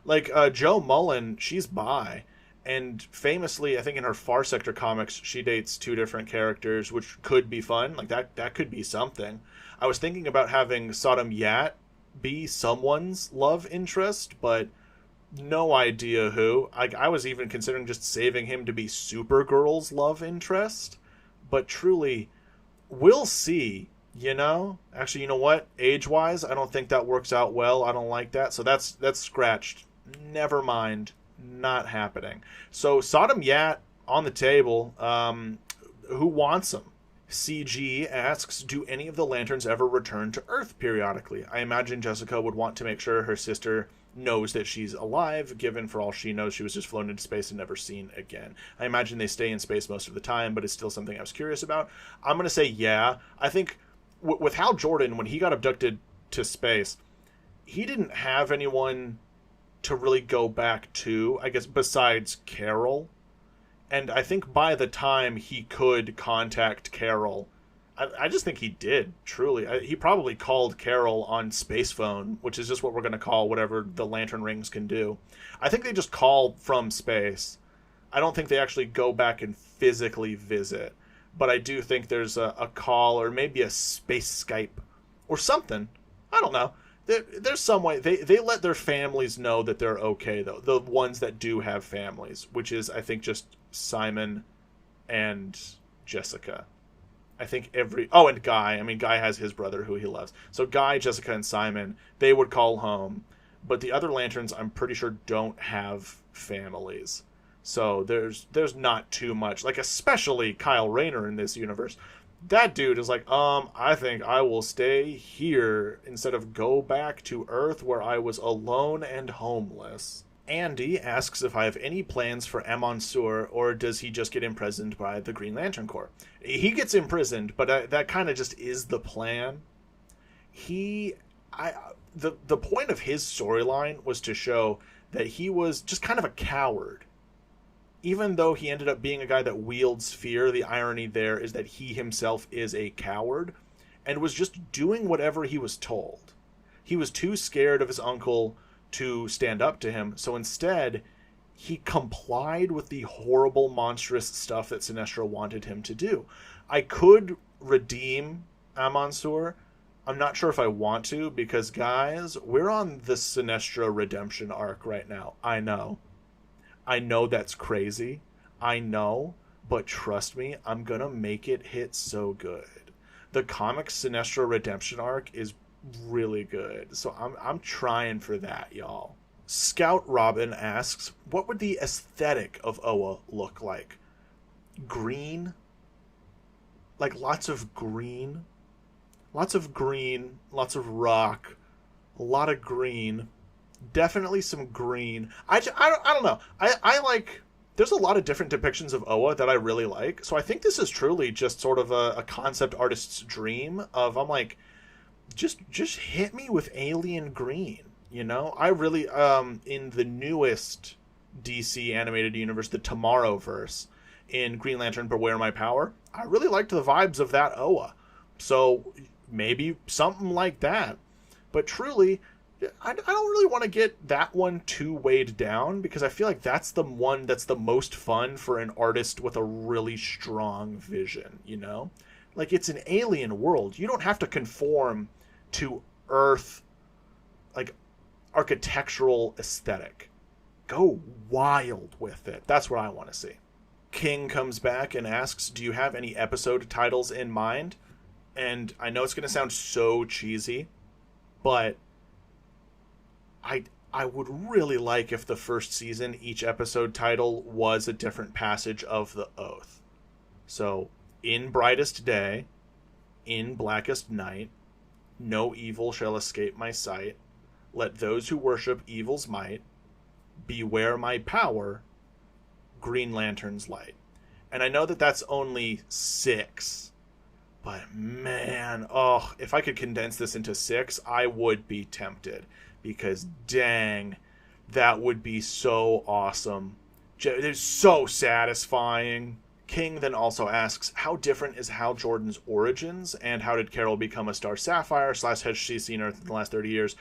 Like, Joe Mullen, she's bi. And famously, I think in her Far Sector comics, she dates 2 different characters, which could be fun. Like, that could be something. I was thinking about having Sodom Yat be someone's love interest, but no idea who. I was even considering just saving him to be Supergirl's love interest. But truly, we'll see, you know? Actually, you know what? Age-wise, I don't think that works out well. I don't like that. So that's scratched. Never mind. Not happening. So Sodom Yat on the table. Who wants him? CG asks, do any of the Lanterns ever return to Earth periodically? I imagine Jessica would want to make sure her sister knows that she's alive, given for all she knows she was just flown into space and never seen again. I imagine they stay in space most of the time, but it's still something I was curious about. I'm going to say yeah. I think with Hal Jordan, when he got abducted to space, he didn't have anyone to really go back to, I guess, besides Carol. And I think by the time he could contact Carol, I just think he did, truly. He probably called Carol on space phone, which is just what we're going to call whatever the lantern rings can do. I think they just call from space. I don't think they actually go back and physically visit. But I do think there's a call or maybe a space Skype or something. I don't know. There's some way. They let their families know that they're okay, though. The ones that do have families, which is, I think, just Simon and Jessica. I think and Guy. I mean, Guy has his brother who he loves. So Guy, Jessica, and Simon, they would call home. But the other Lanterns, I'm pretty sure, don't have families. So there's not too much. Like, especially Kyle Rayner in this universe. That dude is like, I think I will stay here instead of go back to Earth where I was alone and homeless. Andy asks if I have any plans for Amon Sur, or does he just get imprisoned by the Green Lantern Corps? He gets imprisoned, but that kind of just is the plan. The point of his storyline was to show that he was just kind of a coward. Even though he ended up being a guy that wields fear, the irony there is that he himself is a coward and was just doing whatever he was told. He was too scared of his uncle to stand up to him, so instead he complied with the horrible, monstrous stuff that Sinestro wanted him to do. I could redeem Amon Sur. I'm not sure if I want to, because, guys, we're on the Sinestro redemption arc right now. I know that's crazy. I know, but trust me, I'm gonna make it hit so good. The comic Sinestro redemption arc is really good, so I'm trying for that, y'all. Scout Robin asks, what would the aesthetic of Oa look like? Green? Like lots of green? Lots of green, lots of rock, a lot of green. Definitely some green. I don't know. I like there's a lot of different depictions of Oa that I really like. So I think this is truly just sort of a concept artist's dream of, I'm like, just hit me with alien green, you know? I really, in the newest DC animated universe, the Tomorrowverse, in Green Lantern Beware My Power, I really liked the vibes of that Oa. So maybe something like that. But truly, I don't really want to get that one too weighed down, because I feel like that's the one that's the most fun for an artist with a really strong vision, you know? Like, it's an alien world. You don't have to conform to Earth, like, architectural aesthetic. Go wild with it. That's what I want to see. King comes back and asks, do you have any episode titles in mind? And I know it's going to sound so cheesy, but I would really like if the first season, each episode title was a different passage of the oath. So, in brightest day, in blackest night, no evil shall escape my sight. Let those who worship evil's might beware my power, Green Lantern's light. And I know that that's only 6, but man, oh, if I could condense this into 6, I would be tempted, because dang, that would be so awesome. It's so satisfying. King then also asks, how different is Hal Jordan's origins, and how did Carol become a Star Sapphire / has she seen Earth in the last 30 years?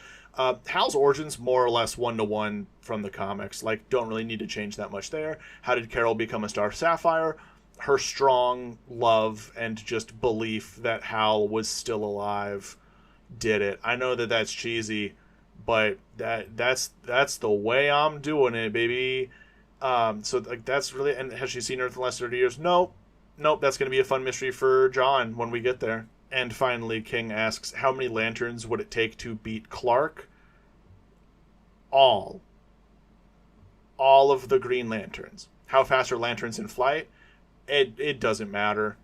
Hal's origins, more or less one-to-one from the comics. Like, don't really need to change that much there. How did Carol become a Star Sapphire? Her strong love and just belief that Hal was still alive did it. I know that that's cheesy, but that's the way I'm doing it, baby. So like, that's really, and has she seen Earth in the last 30 years? Nope. That's going to be a fun mystery for John when we get there. And finally, King asks, how many lanterns would it take to beat Clark? All of the Green Lanterns. How fast are lanterns in flight? It doesn't matter.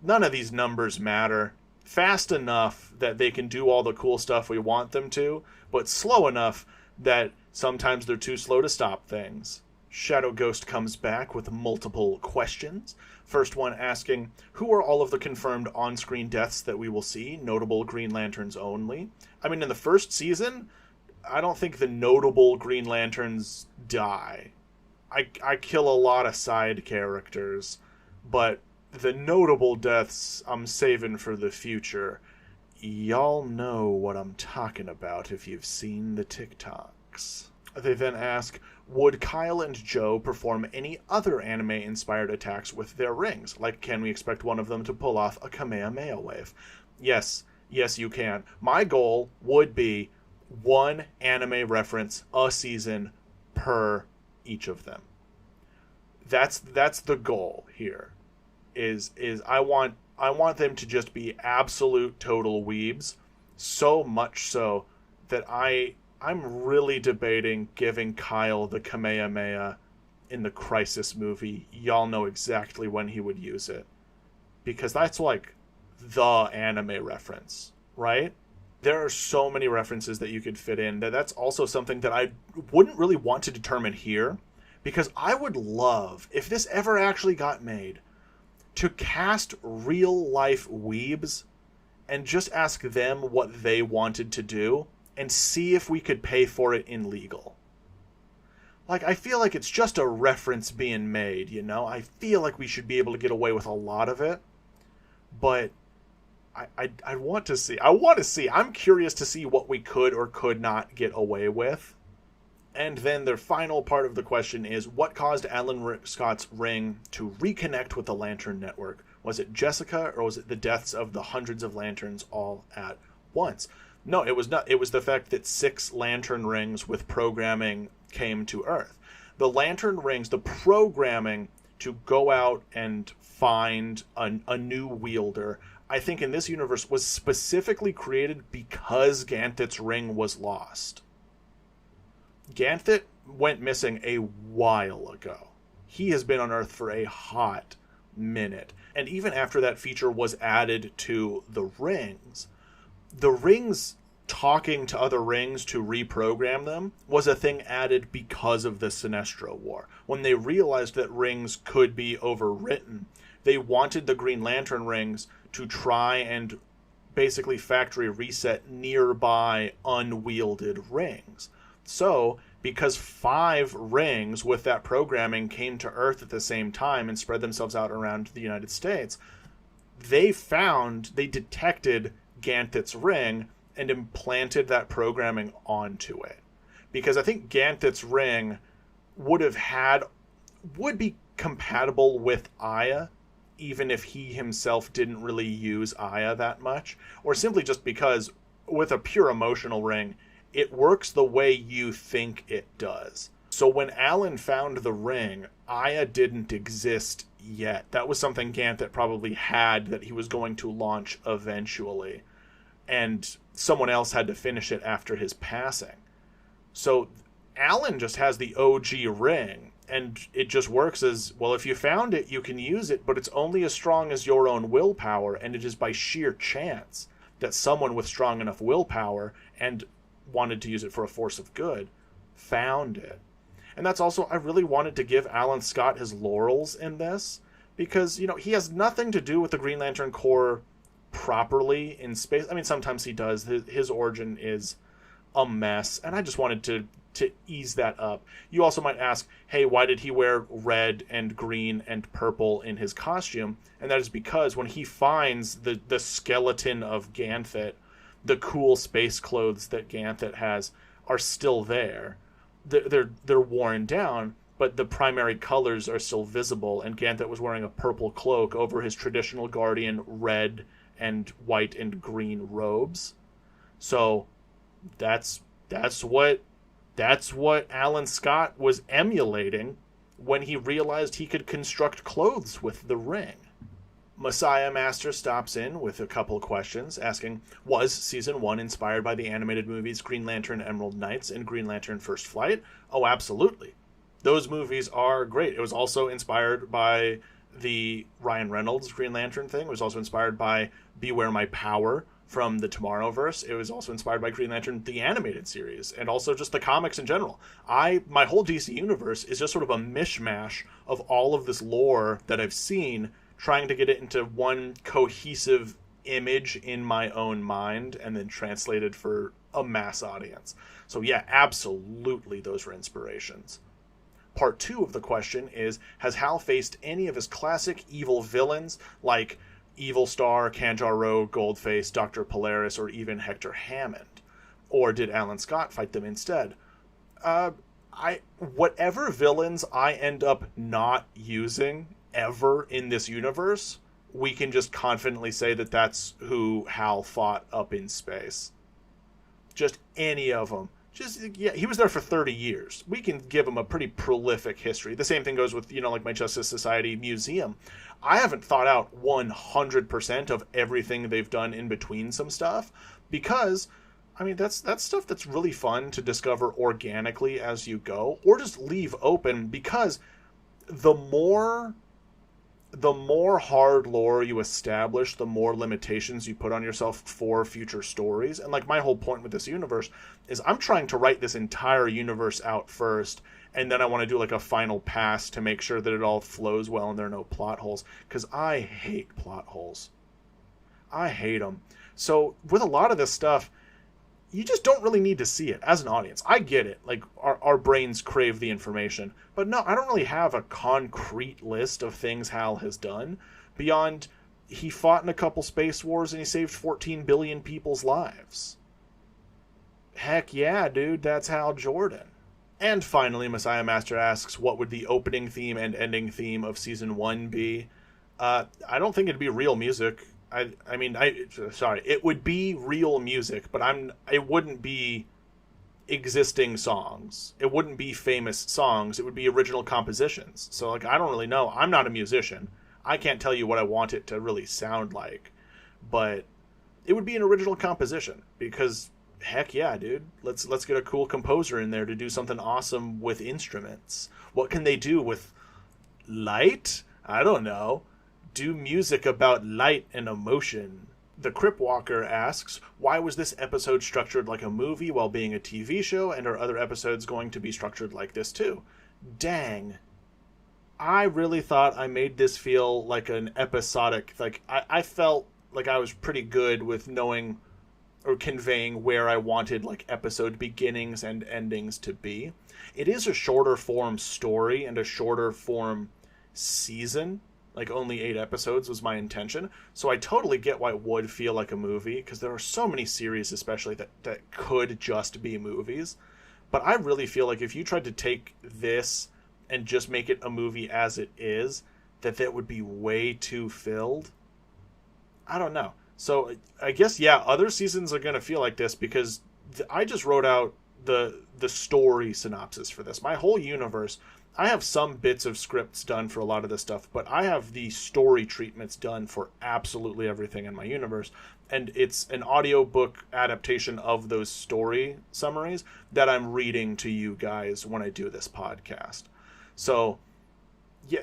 None of these numbers matter. Fast enough that they can do all the cool stuff we want them to, but slow enough that sometimes they're too slow to stop things. Shadow Ghost comes back with multiple questions. First one asking, who are all of the confirmed on-screen deaths that we will see? Notable Green Lanterns only. I mean, in the first season, I don't think the notable Green Lanterns die. I kill a lot of side characters, but the notable deaths I'm saving for the future. Y'all know what I'm talking about if you've seen the TikToks. They then ask, would Kyle and Joe perform any other anime-inspired attacks with their rings? Like, can we expect one of them to pull off a Kamehameha wave? Yes, you can. My goal would be one anime reference a season per each of them. That's the goal here. Is I want them to just be absolute total weebs, so much so that I'm really debating giving Kyle the Kamehameha in the Crisis movie. Y'all know exactly when he would use it, because that's like the anime reference, right? There are so many references that you could fit in. That's also something that I wouldn't really want to determine here, because I would love, if this ever actually got made, to cast real-life weebs and just ask them what they wanted to do and see if we could pay for it in legal. Like, I feel like it's just a reference being made, you know? I feel like we should be able to get away with a lot of it, but I want to see. I'm curious to see what we could or could not get away with. And then the final part of the question is, what caused Alan Scott's ring to reconnect with the Lantern Network? Was it Jessica, or was it the deaths of the hundreds of lanterns all at once? No, it was not. It was the fact that 6 lantern rings with programming came to Earth. The lantern rings, the programming to go out and find a new wielder, I think in this universe was specifically created because Ganthet's ring was lost. Ganthet went missing a while ago. He has been on Earth for a hot minute. And even after that feature was added to the rings talking to other rings to reprogram them was a thing added because of the Sinestro War. When they realized that rings could be overwritten, they wanted the Green Lantern rings to try and basically factory reset nearby unwielded rings. So, because 5 rings with that programming came to Earth at the same time and spread themselves out around the United States, they detected Ganthet's ring and implanted that programming onto it. Because I think Ganthet's ring would be compatible with Aya, even if he himself didn't really use Aya that much. Or simply just because with a pure emotional ring, it works the way you think it does. So when Alan found the ring, Aya didn't exist yet. That was something Ganthet probably had that he was going to launch eventually. And someone else had to finish it after his passing. So Alan just has the OG ring, and it just works as, well, if you found it, you can use it, but it's only as strong as your own willpower, and it is by sheer chance that someone with strong enough willpower and wanted to use it for a force of good found it. And that's also, I really wanted to give Alan Scott his laurels in this, because, he has nothing to do with the Green Lantern Corps properly in space. I mean, sometimes he does. His origin is a mess, and I just wanted to ease that up. You also might ask, hey, why did he wear red and green and purple in his costume? And that is because when he finds the skeleton of Ganthet, the cool space clothes that Ganthet has are still there. They're worn down, but the primary colors are still visible, and Ganthet was wearing a purple cloak over his traditional Guardian red and white and green robes. So that's what Alan Scott was emulating when he realized he could construct clothes with the ring. Messiah Master stops in with a couple questions, asking, was Season 1 inspired by the animated movies Green Lantern Emerald Knights and Green Lantern First Flight? Oh, absolutely. Those movies are great. It was also inspired by the Ryan Reynolds Green Lantern thing. It was also inspired by Beware My Power from the Tomorrowverse. It was also inspired by Green Lantern, the animated series, and also just the comics in general. My whole DC universe is just sort of a mishmash of all of this lore that I've seen, trying to get it into one cohesive image in my own mind and then translated for a mass audience. So yeah, absolutely those were inspirations. Part 2 of the question is, has Hal faced any of his classic evil villains like Evil Star, Kanjar-Ro, Goldface, Dr. Polaris, or even Hector Hammond? Or did Alan Scott fight them instead? Whatever villains I end up not using ever in this universe, we can just confidently say that that's who Hal fought up in space. Just any of them. He was there for 30 years. We can give him a pretty prolific history. The same thing goes with, like my Justice Society museum. I haven't thought out 100% of everything they've done in between some stuff, because, I mean, that's stuff that's really fun to discover organically as you go, or just leave open, because the more hard lore you establish, the more limitations you put on yourself for future stories. And like my whole point with this universe is I'm trying to write this entire universe out first, and then I want to do like a final pass to make sure that it all flows well and there are no plot holes, because I hate plot holes. I hate them. So with a lot of this stuff, you just don't really need to see it as an audience. I get it. Like, our brains crave the information. But no, I don't really have a concrete list of things Hal has done beyond he fought in a couple space wars and he saved 14 billion people's lives. Heck yeah, dude, that's Hal Jordan. And finally, Messiah Master asks, what would the opening theme and ending theme of Season 1 be? I don't think it'd be real music. It would be real music, but it wouldn't be existing songs. It wouldn't be famous songs. It would be original compositions. So, I don't really know. I'm not a musician. I can't tell you what I want it to really sound like. But it would be an original composition, because, heck yeah, dude. Let's get a cool composer in there to do something awesome with instruments. What can they do with light? I don't know. Do music about light and emotion. The Cripwalker asks, why was this episode structured like a movie while being a TV show, and are other episodes going to be structured like this too? Dang. I really thought I made this feel like an episodic, like, I felt like I was pretty good with knowing or conveying where I wanted, like, episode beginnings and endings to be. It is a shorter form story and a shorter form season. Like, only 8 episodes was my intention. So I totally get why it would feel like a movie, because there are so many series especially that could just be movies. But I really feel like if you tried to take this and just make it a movie as it is, that would be way too filled. I don't know. So I guess, yeah, other seasons are going to feel like this, because I just wrote out the story synopsis for this. My whole universe, I have some bits of scripts done for a lot of this stuff, but I have the story treatments done for absolutely everything in my universe. And it's an audiobook adaptation of those story summaries that I'm reading to you guys when I do this podcast. So, yeah,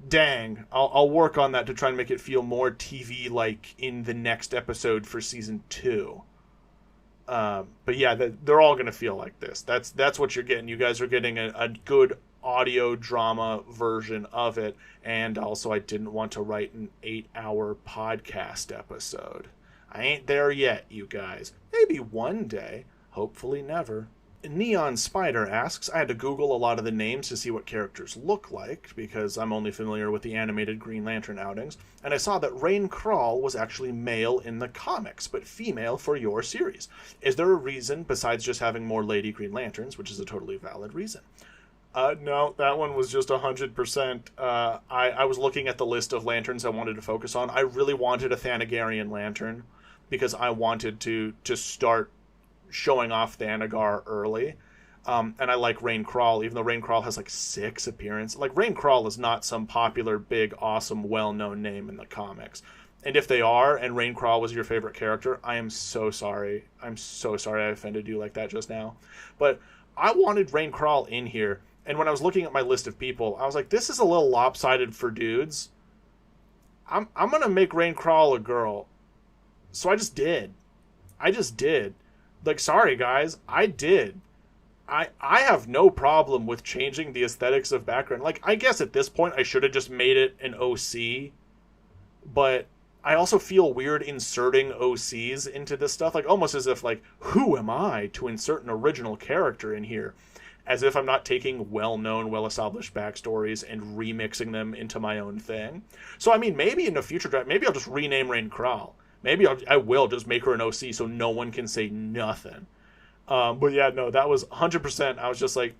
dang, I'll work on that to try and make it feel more TV-like in the next episode for season 2. But yeah, they're all going to feel like this. That's what you're getting. You guys are getting a good audio drama version of it. And also, I didn't want to write an 8-hour podcast episode. I ain't there yet, you guys. Maybe one day. Hopefully never. Neon Spider asks, I had to Google a lot of the names to see what characters look like, because I'm only familiar with the animated Green Lantern outings, and I saw that Rain Crawl was actually male in the comics, but female for your series. Is there a reason, besides just having more Lady Green Lanterns, which is a totally valid reason? No, that one was just 100%. I was looking at the list of lanterns I wanted to focus on. I really wanted a Thanagarian lantern, because I wanted to start showing off Thanagar early. And I like Rain Crawl, even though Rain Crawl has like 6 appearances. Like, Rain Crawl is not some popular, big, awesome, well-known name in the comics. And if they are, and Rain Crawl was your favorite character, I am so sorry. I'm so sorry I offended you like that just now. But I wanted Rain Crawl in here, and when I was looking at my list of people, I was like, this is a little lopsided for dudes. I'm going to make Rain Crawl a girl. So I just did. Like, sorry, guys, I did. I have no problem with changing the aesthetics of background. Like, I guess at this point I should have just made it an OC, but I also feel weird inserting OCs into this stuff. Like, almost as if, like, who am I to insert an original character in here? As if I'm not taking well-known, well-established backstories and remixing them into my own thing. So, I mean, maybe in the future draft, maybe I'll just rename Rain Crawl. Maybe I will just make her an OC so no one can say nothing. But yeah, no, that was 100%. I was just like,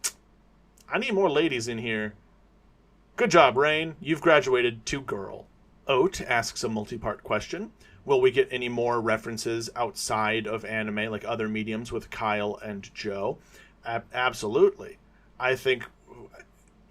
I need more ladies in here. Good job, Rain. You've graduated to girl. Oat asks a multi-part question. Will we get any more references outside of anime, like other mediums with Kyle and Joe? Absolutely. I think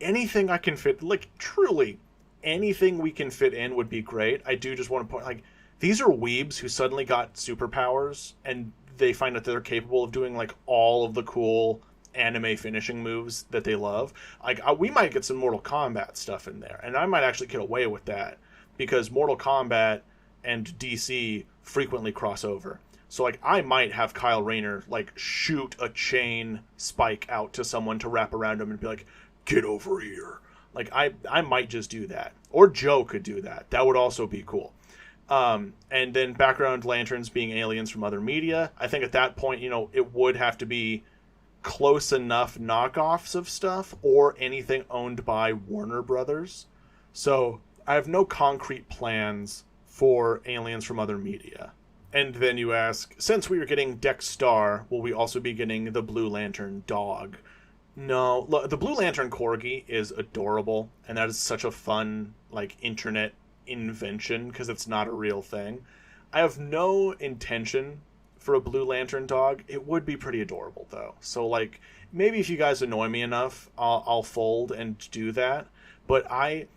anything I can fit, like, truly, anything we can fit in would be great. I do just want to point, like, these are weebs who suddenly got superpowers, and they find that they're capable of doing, like, all of the cool anime finishing moves that they love. Like, we might get some Mortal Kombat stuff in there, and I might actually get away with that, because Mortal Kombat and DC frequently cross over. So, like, I might have Kyle Rayner, like, shoot a chain spike out to someone to wrap around him and be like, get over here. Like, I might just do that. Or Joe could do that. That would also be cool. And then background lanterns being aliens from other media. I think at that point, you know, it would have to be close enough knockoffs of stuff or anything owned by Warner Brothers. So I have no concrete plans for aliens from other media. And then you ask, since we are getting Dex Star, will we also be getting the Blue Lantern dog? No, look, the Blue Lantern Corgi is adorable, and that is such a fun, like, internet invention, because it's not a real thing. I have no intention for a Blue Lantern dog. It would be pretty adorable, though. So, like, maybe if you guys annoy me enough, I'll fold and do that. But I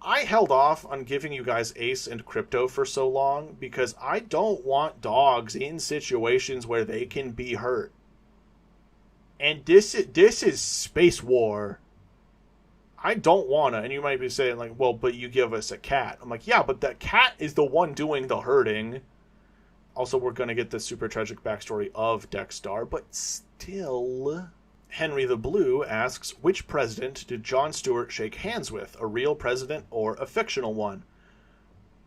held off on giving you guys Ace and Crypto for so long because I don't want dogs in situations where they can be hurt. And this is Space War. I don't wanna, and you might be saying, like, well, but you give us a cat. I'm like, yeah, but that cat is the one doing the hurting. Also, we're going to get the super tragic backstory of Dexter, but still... Henry the Blue asks, which president did Jon Stewart shake hands with? A real president or a fictional one?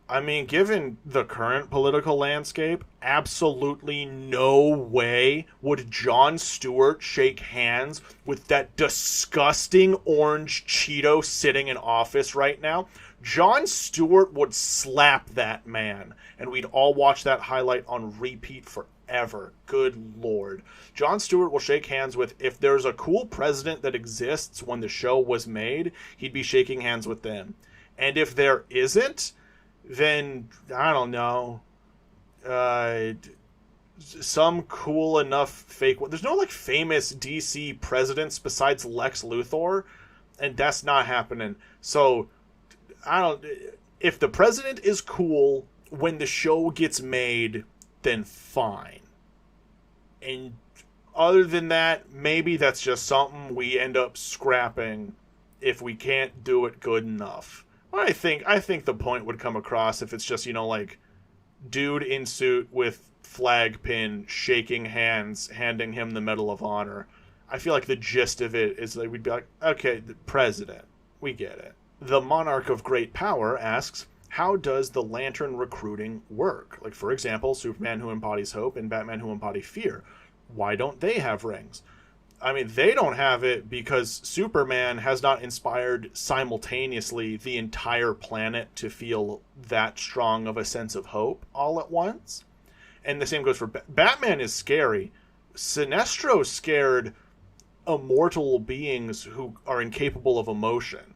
I mean, given the current political landscape, absolutely no way would Jon Stewart shake hands with that disgusting orange Cheeto sitting in office right now. Jon Stewart would slap that man, and we'd all watch that highlight on repeat forever. Good Lord. Jon Stewart will shake hands with, if there's a cool president that exists when the show was made, he'd be shaking hands with them. And if there isn't, then, I don't know, some cool enough fake... There's no, like, famous DC presidents besides Lex Luthor, and that's not happening. So, if the president is cool when the show gets made, then fine. And other than that, maybe that's just something we end up scrapping if we can't do it good enough. I think the point would come across if it's just, like, dude in suit with flag pin shaking hands, handing him the Medal of Honor. I feel like the gist of it is like we'd be like, okay, the president, we get it. The Monarch of Great Power asks, how does the Lantern recruiting work? Like, for example, Superman who embodies hope and Batman who embody fear. Why don't they have rings? I mean, they don't have it because Superman has not inspired simultaneously the entire planet to feel that strong of a sense of hope all at once. And the same goes for Batman is scary. Sinestro scared immortal beings who are incapable of emotion.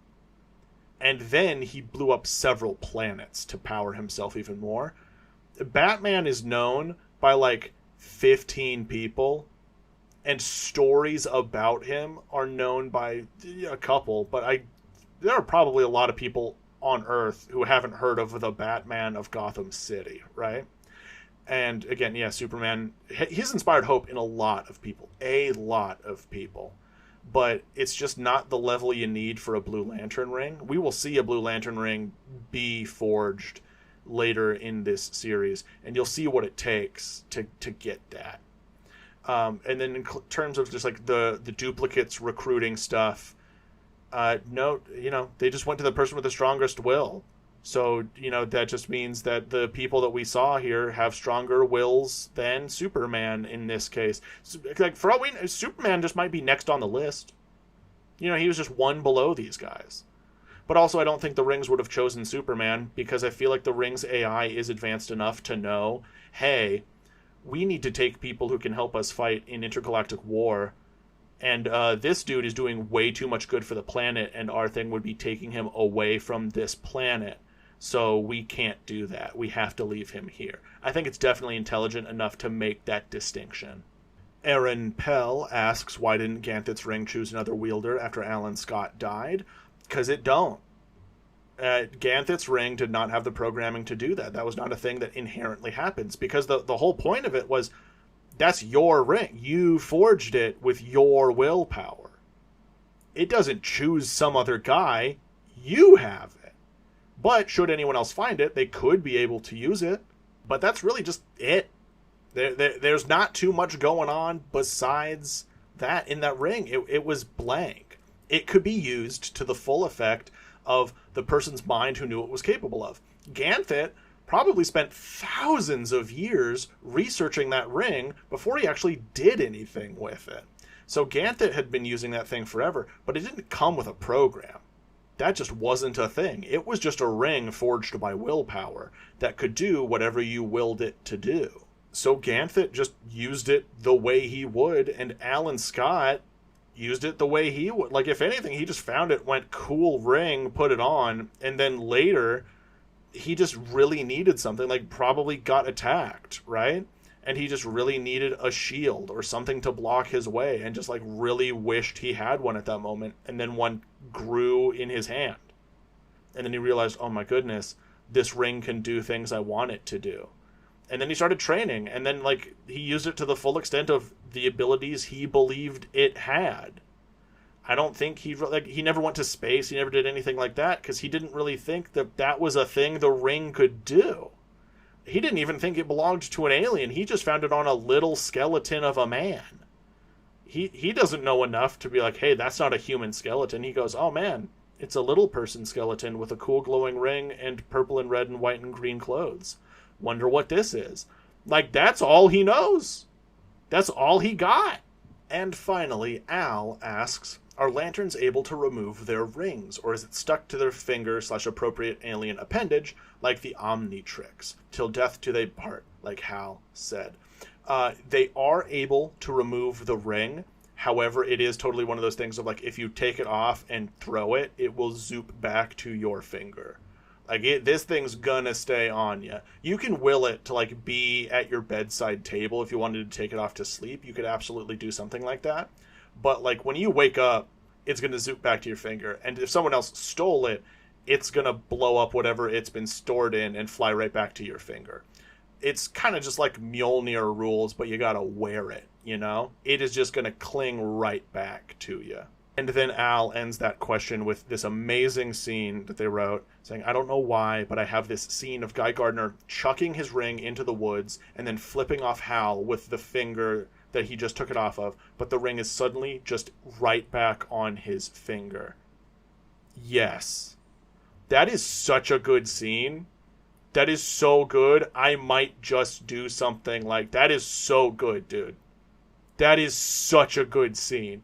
And then he blew up several planets to power himself even more. Batman is known by like 15 people. And stories about him are known by a couple, but there are probably a lot of people on Earth who haven't heard of the Batman of Gotham City, right? And again, yeah, Superman, he's inspired hope in a lot of people. But it's just not the level you need for a Blue Lantern ring. We will see a Blue Lantern ring be forged later in this series, and you'll see what it takes to get that. And then in terms of just like the duplicates recruiting stuff, no, they just went to the person with the strongest will. So, that just means that the people that we saw here have stronger wills than Superman in this case. So, like, for all we know, Superman just might be next on the list. He was just one below these guys. But also, I don't think the rings would have chosen Superman because I feel like the rings AI is advanced enough to know, hey, we need to take people who can help us fight in intergalactic war. And this dude is doing way too much good for the planet, and our thing would be taking him away from this planet. So we can't do that. We have to leave him here. I think it's definitely intelligent enough to make that distinction. Aaron Pell asks, why didn't Ganthet's ring choose another wielder after Alan Scott died? Because it don't. Ganthet's ring did not have the programming to do that. That was not a thing that inherently happens, because the whole point of it was, that's your ring. You forged it with your willpower. It doesn't choose some other guy. You have it. But should anyone else find it, they could be able to use it. But that's really just it. There's not too much going on besides that in that ring. It was blank. It could be used to the full effect of the person's mind who knew it was capable of. Ganthet probably spent thousands of years researching that ring before he actually did anything with it. So Ganthet had been using that thing forever, but it didn't come with a program. That just wasn't a thing. It was just a ring forged by willpower that could do whatever you willed it to do. So Ganthet just used it the way he would, and Alan Scott used it the way he would. Like, if anything, he just found it, went, cool ring, put it on, and then later he just really needed something, like probably got attacked, right? And he just really needed a shield or something to block his way, and just like really wished he had one at that moment, and then one grew in his hand. And then he realized, oh my goodness, this ring can do things I want it to do. And then he started training, and then like he used it to the full extent of the abilities he believed it had. I don't think he never went to space, he never did anything like that, because he didn't really think that was a thing the ring could do. he didn't even think it belonged to an alien. He just found it on a little skeleton of a man. He doesn't know enough to be like, hey, that's not a human skeleton. He goes, oh man, it's a little person skeleton with a cool glowing ring and purple and red and white and green clothes. Wonder what this is. Like, that's all he knows. That's all he got. And finally, Al asks, are lanterns able to remove their rings, or is it stuck to their finger/appropriate alien appendage, like the Omnitrix? Till death do they part, like Hal said. They are able to remove the ring. However, it is totally one of those things of, like, if you take it off and throw it, it will zoop back to your finger. Like, this thing's gonna stay on you. You can will it to, like, be at your bedside table if you wanted to take it off to sleep. You could absolutely do something like that. But, like, when you wake up, it's gonna zoop back to your finger. And if someone else stole it, it's gonna blow up whatever it's been stored in and fly right back to your finger. It's kind of just like Mjolnir rules, but you gotta wear it, you know? It is just gonna cling right back to you. And then Al ends that question with this amazing scene that they wrote, saying, I don't know why, but I have this scene of Guy Gardner chucking his ring into the woods and then flipping off Hal with the finger that he just took it off of, but the ring is suddenly just right back on his finger. Yes. That is such a good scene. That is so good. I might just do something like that. Is so good, dude. That is such a good scene.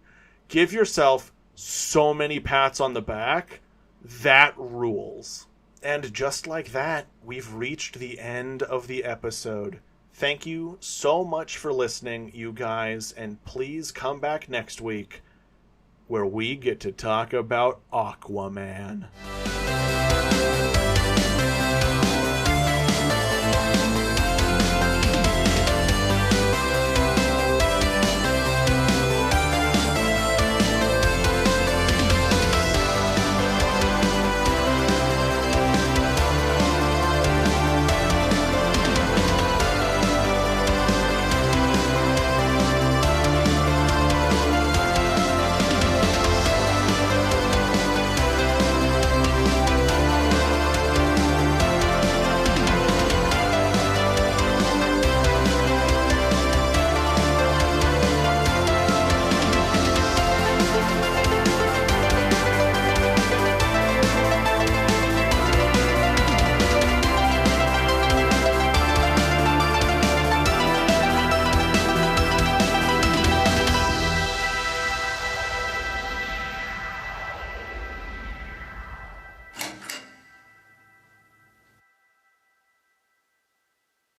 Give yourself so many pats on the back. That rules. And just like that, we've reached the end of the episode. Thank you so much for listening, you guys, and please come back next week where we get to talk about Aquaman.